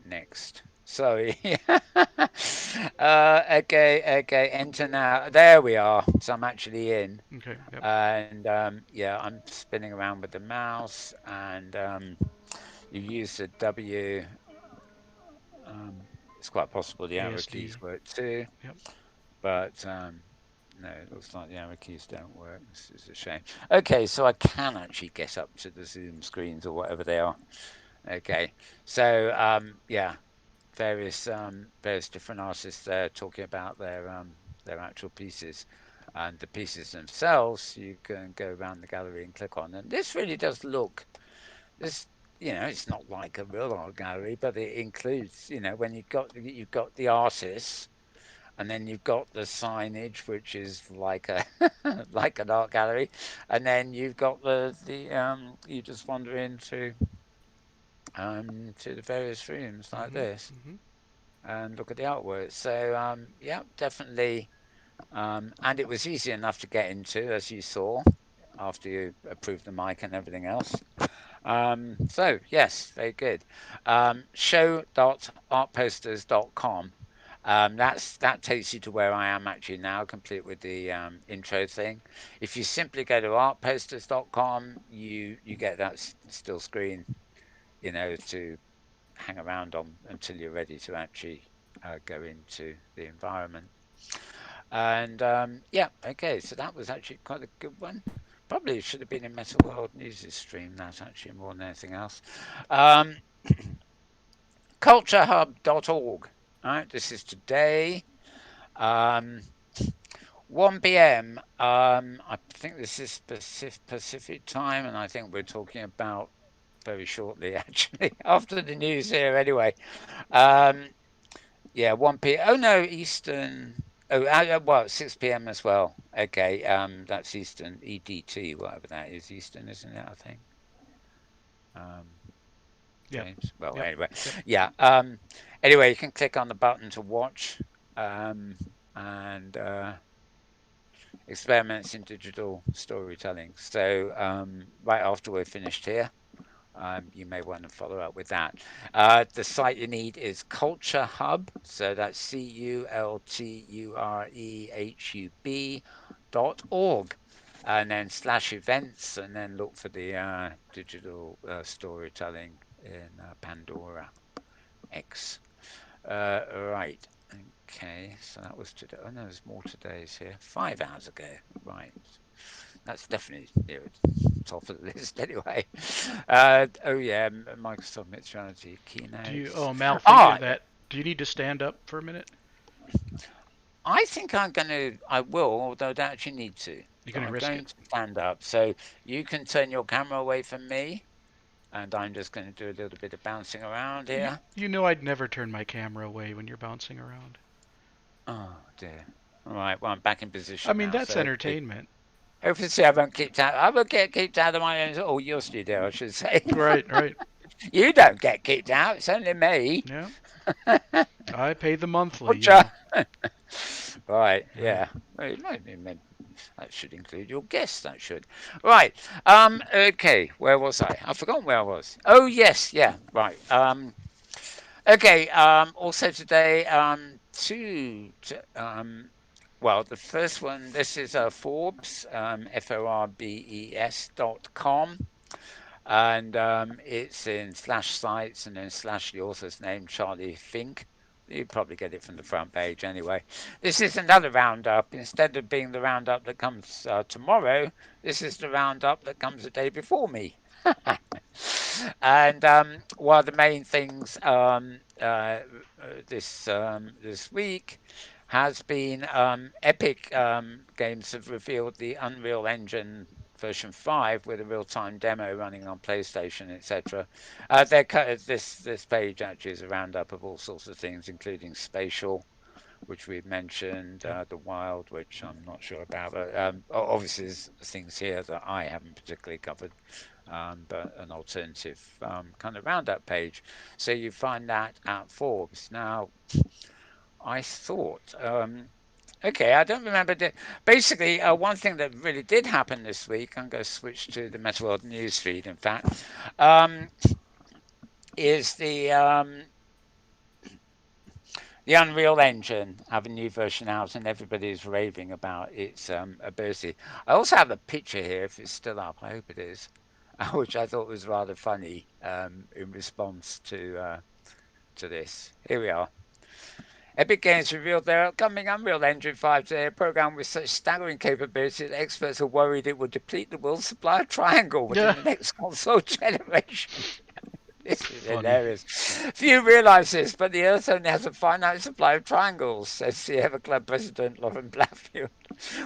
Next. Sorry. Okay. Enter now. There we are. So I'm actually in. Okay. Yep. And yeah, I'm spinning around with the mouse. And you use the W. Um, it's quite possible the arrow ASD. keys work too. Yep. But no, it looks like the arrow keys don't work. This is a shame. Okay, so I can actually get up to the Zoom screens or whatever they are. Okay, so yeah, various different artists there talking about their actual pieces, and the pieces themselves. You can go around the gallery and click on, and this really does look this. It's not like a real art gallery, but it includes, when you've got the artists, and then you've got the signage, which is like a like an art gallery, and then you've got the you just wander into to the various rooms like Mhm. this Mhm. and look at the artwork. So yeah, definitely, and it was easy enough to get into, as you saw, after you approved the mic and everything else. So yes, very good. Show.artposters.com. That takes you to where I am actually now, complete with the intro thing. If you simply go to artposters.com, you get that still screen, to hang around on until you're ready to actually go into the environment. And yeah, okay, so that was actually quite a good one. Probably should have been in Meta World News' stream, that actually, more than anything else. Um, culturehub.org. All right, this is today. Um, 1 p.m. I think this is Pacific time, and I think we're talking about very shortly, actually, after the news here, anyway. Um, yeah, 1 p.m. Oh, no, Eastern. Oh, well, 6 p.m. as well. Okay, that's Eastern, EDT, whatever that is. Eastern, isn't it? I think. Um, Yep. James. Well, Yep. anyway, Yep. yeah. Anyway, you can click on the button to watch, um, and experiments in digital storytelling. So right after we're finished here, you may want to follow up with that. The site you need is Culture Hub. So that's culturehub.org. And then slash events, and then look for the digital storytelling in Pandora X. Right. Okay. So that was today. Oh no, there's more today's here. 5 hours ago. Right. That's definitely near the top of the list anyway. Oh yeah, Microsoft Mixed Reality Do you? keynotes. Oh, Mal, thinking of Ah, that. Do you need to stand up for a minute? I think I'm going to. I will, although I don't actually need to. You're But gonna I'm risk going it. to stand up. So you can turn your camera away from me, and I'm just going to do a little bit of bouncing around You here. you know I'd never turn my camera away when you're bouncing around. Oh dear. All right. Well, I'm back in I position mean now. that's So hopefully, entertainment. hopefully I won't kicked out. I will get kicked out of my own. Oh, your studio, I should say. Right. Right. You don't get kicked out. It's only me. Yeah. I pay the monthly. You Roger. know. Right, Yeah. yeah. Well, that should include your guests, that should. Right. Okay, where was I? I've forgotten where I was. Oh yes, yeah, right. Okay, also today, well, the first one, this is Forbes, Forbes.com, and it's in slash sites and then slash the author's name, Charlie Fink. You probably get it from the front page anyway. This is another roundup. Instead of being the roundup that comes tomorrow, this is the roundup that comes the day before me. And one of the main things this week has been Epic Games have revealed the Unreal Engine version 5 with a real-time demo running on PlayStation, etc. This page actually is a roundup of all sorts of things, including spatial, which we've mentioned, Yep. the wild, which I'm not sure about. But obviously, there's things here that I haven't particularly covered, but an alternative kind of roundup page. So you find that at Forbes. Now, I thought. Okay, I don't remember. Basically, one thing that really did happen this week, I'm going to switch to the Metaworld news feed, in fact, um, is the Unreal Engine have a new version out, and everybody's raving about its ability. I also have a picture here, if it's still up. I hope it is, which I thought was rather funny in response to this. Here we are. Epic Games revealed their upcoming Unreal Engine 5 today, a program with such staggering capability that experts are worried it will deplete the world's supply of Triangle within Yeah. the next console generation. This is Funny. hilarious. Few realise this, but the Earth only has a finite supply of triangles, says Sierra Club President Lauren Blackfield.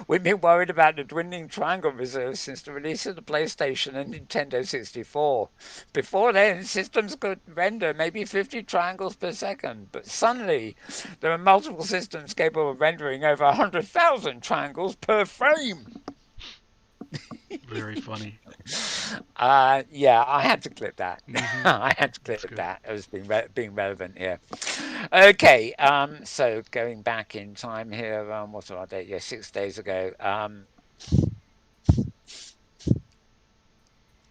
We've been worried about the dwindling triangle reserve since the release of the PlayStation and Nintendo 64. Before then, systems could render maybe 50 triangles per second, but suddenly there are multiple systems capable of rendering over 100,000 triangles per frame. Very funny. Yeah, I had to clip that. Mm-hmm. I had to That's clip good. that. It was being relevant here. Okay, so going back in time here, what's our date? Yeah, 6 days ago.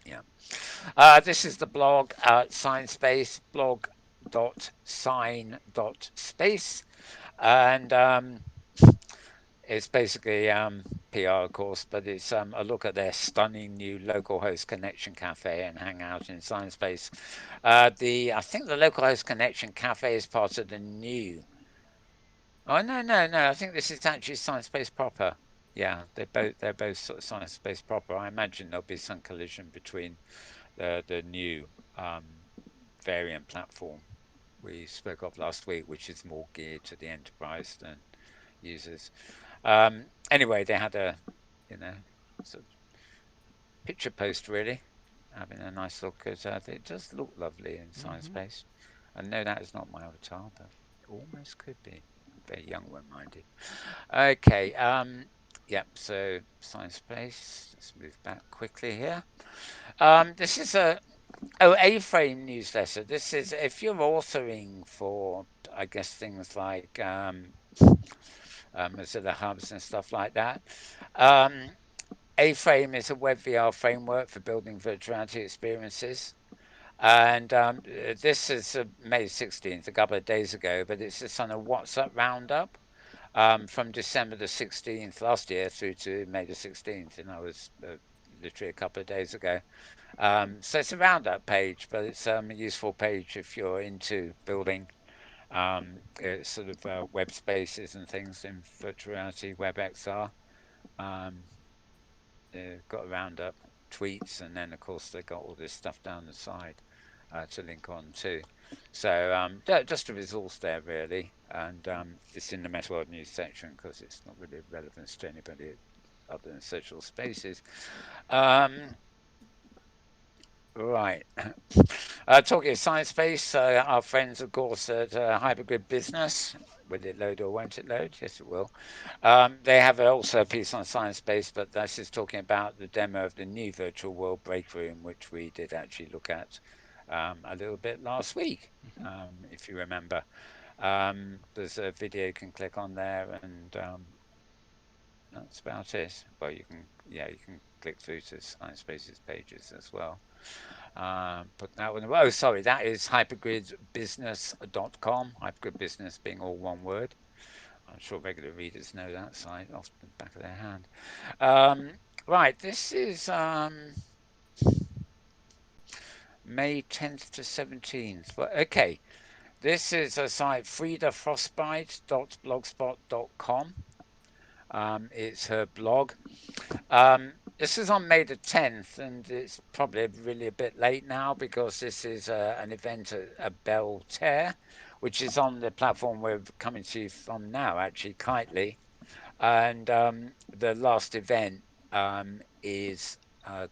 Yeah, this is the blog, ScienceSpace blog.sign.space. and it's basically PR, of course, but it's a look at their stunning new local host connection cafe and hangout in Science Space. The I think the local host connection cafe is part of the new. Oh no, no, no! I think this is actually Science Space proper. Yeah, they're both sort of Science Space proper. I imagine there'll be some collision between the new variant platform we spoke of last week, which is more geared to the enterprise than users. Anyway, they had a, you know, sort of picture post really, having a nice look at. It does look lovely in Science Hmm. Space. I know that is not my avatar, but it almost could be. Very young one, mind you. Okay. Yep. So Science Space. Let's move back quickly here. This is A-frame newsletter. This is if you're authoring for, I guess things like Mozilla hubs and stuff like that. Um, A-frame is a web VR framework for building virtuality experiences. And this is May 16th, a couple of days ago, but it's just on a WhatsApp roundup from December the 16th last year through to May the 16th. And that was literally a couple of days ago. So it's a roundup page, but it's a useful page if you're into building sort of web spaces and things in virtual reality, WebXR. Um, they've got a roundup, tweets, and then of course they got all this stuff down the side to link on to. So just a resource there really, and it's in the Metaworld news section because it's not really of relevance to anybody other than social spaces. Um, right. Talking of science space, our friends, of course, at Hypergrid Business, will it load or won't it load? Yes, it will. They have also a piece on science space, but this is talking about the demo of the new virtual world break room, which we did actually look at a little bit last week, Hmm. if you remember. There's a video you can click on there, and that's about it. Well, yeah, you can click through to Science Spaces pages as well. Put that one. Oh, sorry, that is hypergridbusiness.com. Hypergrid Business being all one word. I'm sure regular readers know that site off the back of their hand. Um, right, this is May 10th to 17th. Well, okay, this is a site, friedafrostbite.blogspot.com. It's her blog. This is on May the 10th, and it's probably really a bit late now because this is an event at Belterre, which is on the platform we're coming to you from now, actually, Kitely. And the last event is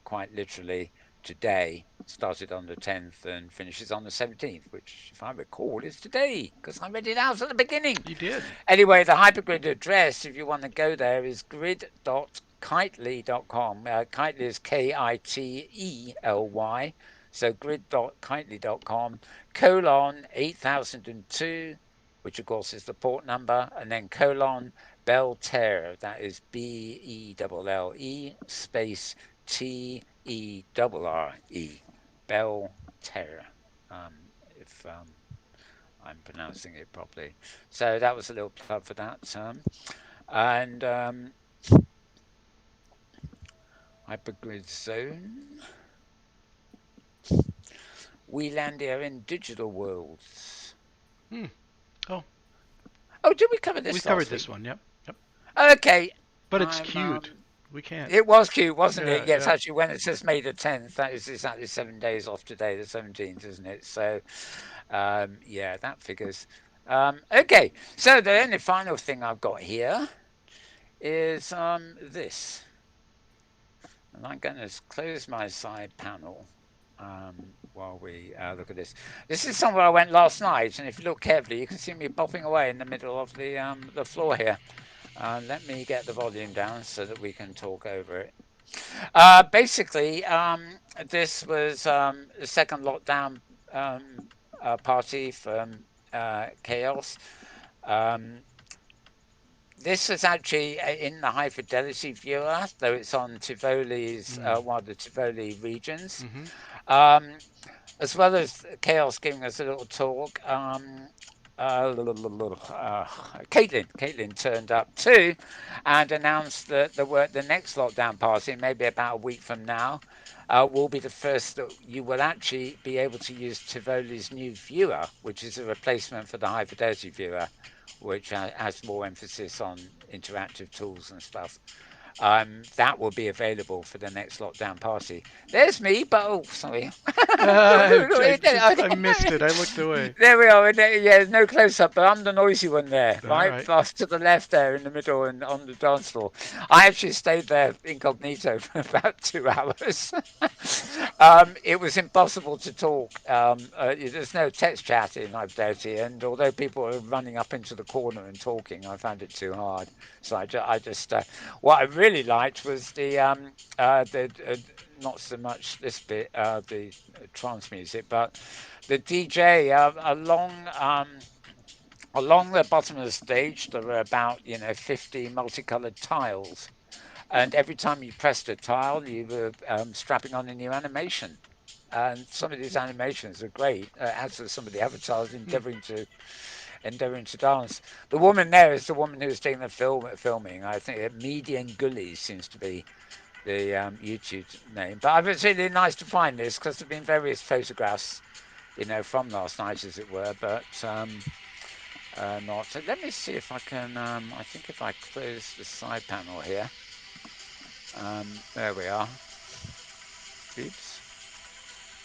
quite literally today. Started on the 10th and finishes on the 17th, which, if I recall, is today because I read it out at the beginning. You did. Anyway, the hypergrid address, if you want to go there, is grid.kitely.com. Kitely is Kitely. So grid.kitely.com, colon 8002, which of course is the port number, and then colon Belterre. That is Belle space Terre. Belterre. If I'm pronouncing it properly. So that was a little plug for that term. And Hypergrid Zone. We land here in digital worlds. Hmm. Oh, Oh, did we cover we this covered last this week? one. Yep. Yep. Okay. But it's I'm cute. We can't. It was cute, wasn't it? Yeah. Yes, Yeah. actually, when it says May the 10th, that is exactly 7 days off today, the 17th, isn't it? So, yeah, that figures. Okay, so the only final thing I've got here is this. And I'm going to close my side panel while we look at this. This is somewhere I went last night, and if you look carefully, you can see me bopping away in the middle of the floor here. Let me get the volume down so that we can talk over it. Basically, this was the second lockdown party from Chaos. Um, this is actually in the high fidelity viewer, though it's on Tivoli's, Mm. one of the Tivoli regions. Hmm. Um, as well as Chaos giving us a little talk. Caitlin turned up too, and announced that the next lockdown party, maybe about a week from now, will be the first that you will actually be able to use Tivoli's new viewer, which is a replacement for the high fidelity viewer, which has more emphasis on interactive tools and stuff. That will be available for the next lockdown party. There's me, but oh, sorry. I missed it. I looked away. There we are. Yeah, there's no close up, but I'm the noisy one there, All right? right. Fast to the left there in the middle and on the dance floor. I actually stayed there incognito for about 2 hours. It was impossible to talk. There's no text chat in Hyperdeity, and although people were running up into the corner and talking, I found it too hard. So I just what I really liked was the not so much this bit, the trance music, but the DJ along the bottom of the stage. There were about 50 multicolored tiles, and every time you pressed a tile, you were strapping on a new animation. And some of these animations are great, as are some of the avatars Hmm. endeavoring to dance. The woman there is the woman who's doing the filming. I think Median Gully seems to be the YouTube name. But it's really nice to find this because there've been various photographs, from last night, as it were, but not. So let me see if I can. I think if I close the side panel here, there we are. Oops.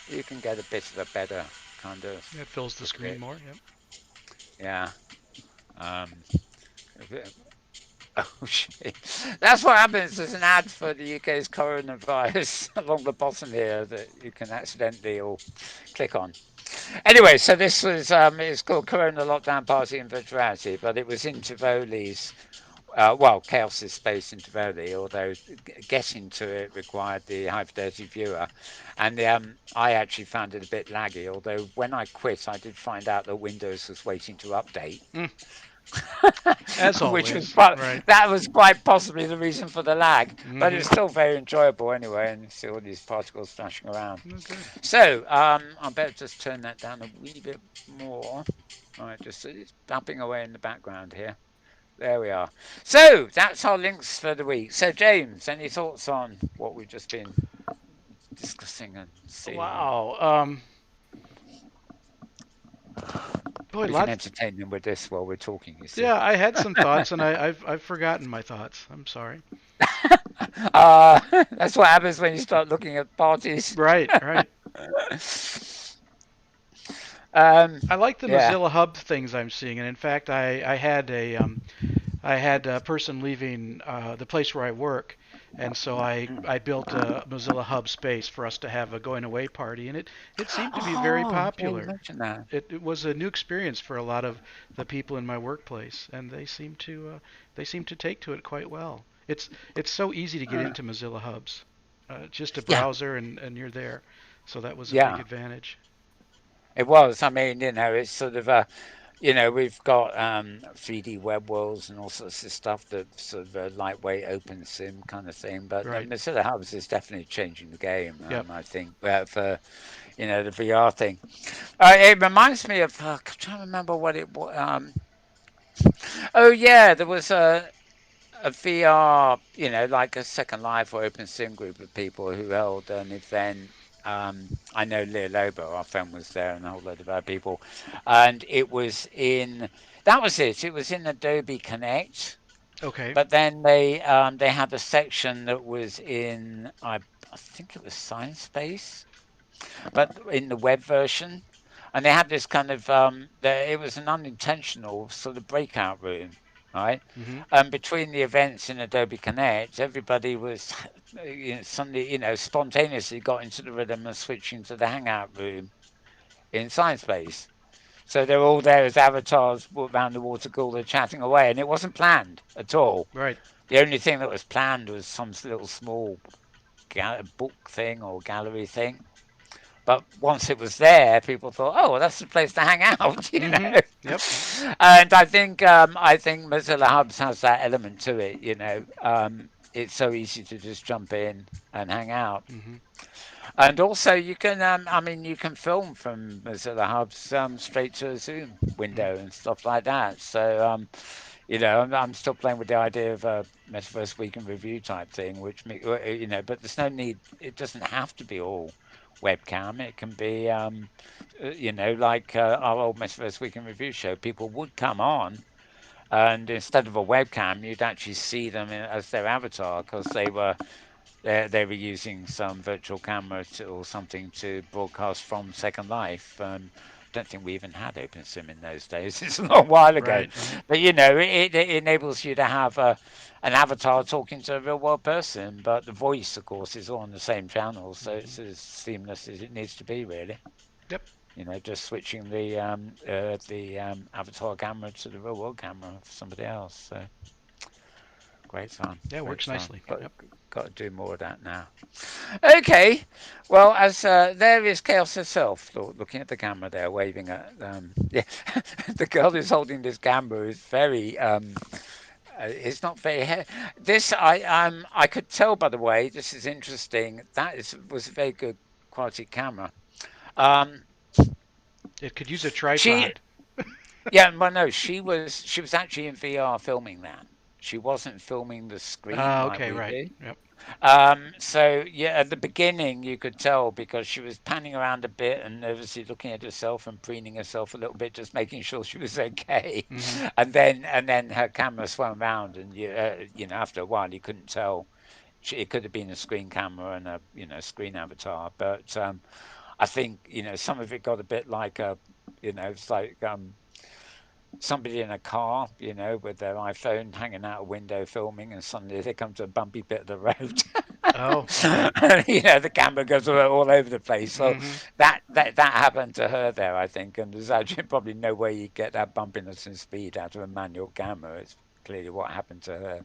You can get a bit of a better kind of It fills the look at screen it. more. Yep. Yeah. Um, oh shit! That's what happens. There's an ad for the UK's coronavirus along the bottom here that you can accidentally or click on. Anyway, so this was it's called Corona Lockdown Party in Virtuality, but it was in Tivoli's Chaos's space in Tivoli, although getting to it required the high fidelity viewer. And I actually found it a bit laggy, although when I quit, I did find out that Windows was waiting to update. Mm. As Which was always. Right. that was quite possibly the reason for the lag, but Mm-hmm. it's still very enjoyable anyway, and see all these particles flashing around. Oh, good. So I better just turn that down a wee bit more. Right, just so it's tapping away in the background here. There we are. So that's our links for the week. So James, any thoughts on what we've just been discussing and seeing? And Wow. Boy, we can lots. entertain them with this while we're talking. You see. Yeah, I had some thoughts, and I've forgotten my thoughts. I'm sorry. That's what happens when you start looking at parties. Right. Right. um, I like the yeah. Mozilla Hub things I'm seeing, and in fact, I had a person leaving the place where I work, and so I built a Mozilla Hub space for us to have a going away party, and it seemed to be very Oh, yeah, you popular. mentioned that. It was a new experience for a lot of the people in my workplace, and they seem to take to it quite well. It's so easy to get Uh, into Mozilla Hubs, just a yeah, browser and you're there. So that was a big yeah, advantage. it was. I mean, it's sort of we've got 3D web worlds and all sorts of stuff that sort of a lightweight open sim kind of thing. But Right. Mozilla Hubs is definitely changing the game. Yep. I think for the VR thing. It reminds me of I'm trying to remember what it was. Oh yeah, there was a VR, like a Second Life or Open Sim group of people who held an event. I know Leo Lobo, our friend, was there, and a whole load of other people. And that was it. It was in Adobe Connect, Okay. but then they had a section that was in, I think it was Science Space, but in the web version. And they had this kind of it was an unintentional sort of breakout room, right? Hmm. And between the events in Adobe Connect, everybody was suddenly spontaneously got into the rhythm of switching to the hangout room in Science Space. So they're all there as avatars around the water cooler chatting away, and it wasn't planned at all. Right. The only thing that was planned was some little small book thing or gallery thing. But once it was there, people thought, "Oh, well, that's the place to hang out," Hmm. Yep. And I think Mozilla Hubs has that element to it. it's so easy to just jump in and hang out. Hmm. And also, you can, I mean, you can film from Mozilla Hubs straight to a Zoom Hmm. window and stuff like that. So, I'm still playing with the idea of a Metaverse Week in Review type thing, but there's no need. It doesn't have to be all webcam. It can be, like our old Metaverse Week in Review show. People would come on, and instead of a webcam, you'd actually see them as their avatar because they were using some virtual camera or something to broadcast from Second Life. Don't think we even had OpenSim in those days. It's a long while ago, Right, right. but it enables you to have an avatar talking to a real world person. But the voice, of course, is all on the same channel, so Hmm. it's as seamless as it needs to be, really. Yep. Just switching the avatar camera to the real world camera for somebody else. So great fun, Yeah, great works fun. nicely. Got Yep. got to do more of that now. Okay, well, as there is Chaos herself looking at the camera there, waving at. Yeah, the girl who's holding this camera is very. It's not very. This I could tell by the way. This is interesting. Was a very good quality camera. Um, It could use a she tripod. Yeah, well, no, she was actually in VR filming that. She wasn't filming the screen like Okay, we right. do. Yep. So yeah, at the beginning you could tell because she was panning around a bit and nervously looking at herself and preening herself a little bit, just making sure she was okay. Hmm. And then her camera swung around, and after a while you couldn't tell. It could have been a screen camera and a screen avatar, but I think some of it got a bit like it's like somebody in a car, with their iPhone hanging out a window filming, and suddenly they come to a bumpy bit of the road. Oh, okay. The camera goes all over the place. So Hmm. that happened to her there, I think. And there's actually probably no way you get that bumpiness and speed out of a manual camera. It's clearly what happened to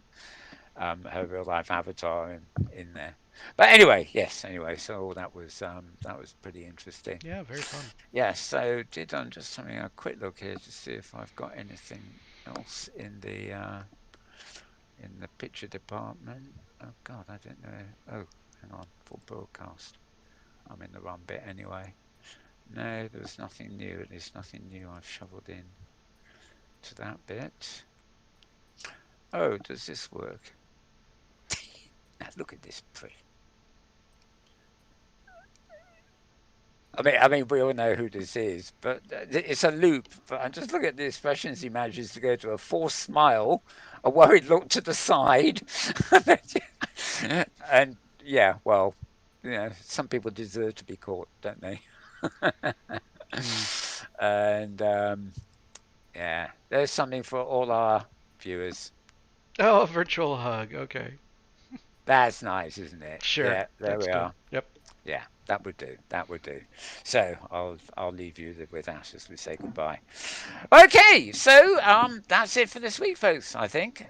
her real life avatar in there. But anyway, yes. Anyway, so that was pretty interesting. Yeah, very fun. Yeah, so I'm just having a quick look here to see if I've got anything else in the picture department. Oh God, I don't know. Oh, hang on, for broadcast. I'm in the wrong bit anyway. No, there was nothing new. At least nothing new I've shoveled in to that bit. Oh, does this work? Now look at this print. I mean, we all know who this is, but it's a loop. But I'm just looking at the expressions he manages to go to a forced smile, a worried look to the side, and yeah, well, some people deserve to be caught, don't they? Mm. And yeah, there's something for all our viewers. Oh, a virtual hug. Okay. That's nice, isn't it? Sure. Yeah, there That's we good. are. Yep. Yeah, that would do. That would do. So I'll leave you with that as we say goodbye. Okay, so that's it for this week, folks. I think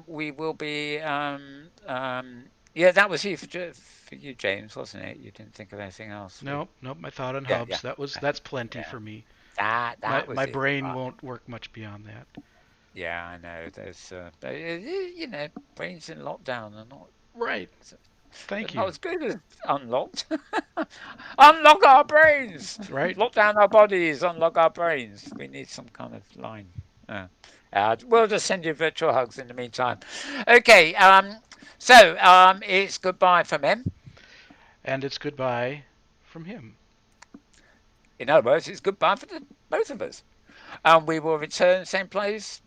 we will be. Yeah, that was for you, James, wasn't it? You didn't think of anything else. Nope. Nope. My thought on Yeah, hubs. yeah, That's plenty yeah. for me. My That my was it. brain won't work much beyond that. Yeah, I know. There's, brains in lockdown are not. Right. They're Thank not you. as good as unlocked. Unlock our brains. Right. Lock down our bodies. Unlock our brains. We need some kind of line. Uh, we'll just send you virtual hugs in the meantime. Okay. So it's goodbye from him. And it's goodbye from him. In other words, it's goodbye for the both of us. We will return same place.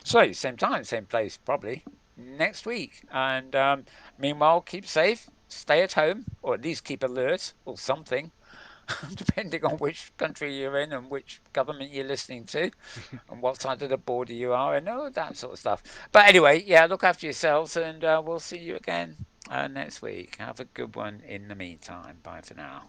Sorry, same time, same place, probably next week. And meanwhile, keep safe. Stay at home, or at least keep alert, or something, depending on which country you're in and which government you're listening to, and what side of the border you are, and all that sort of stuff. But anyway, yeah, look after yourselves, and we'll see you again next week. Have a good one in the meantime. Bye for now.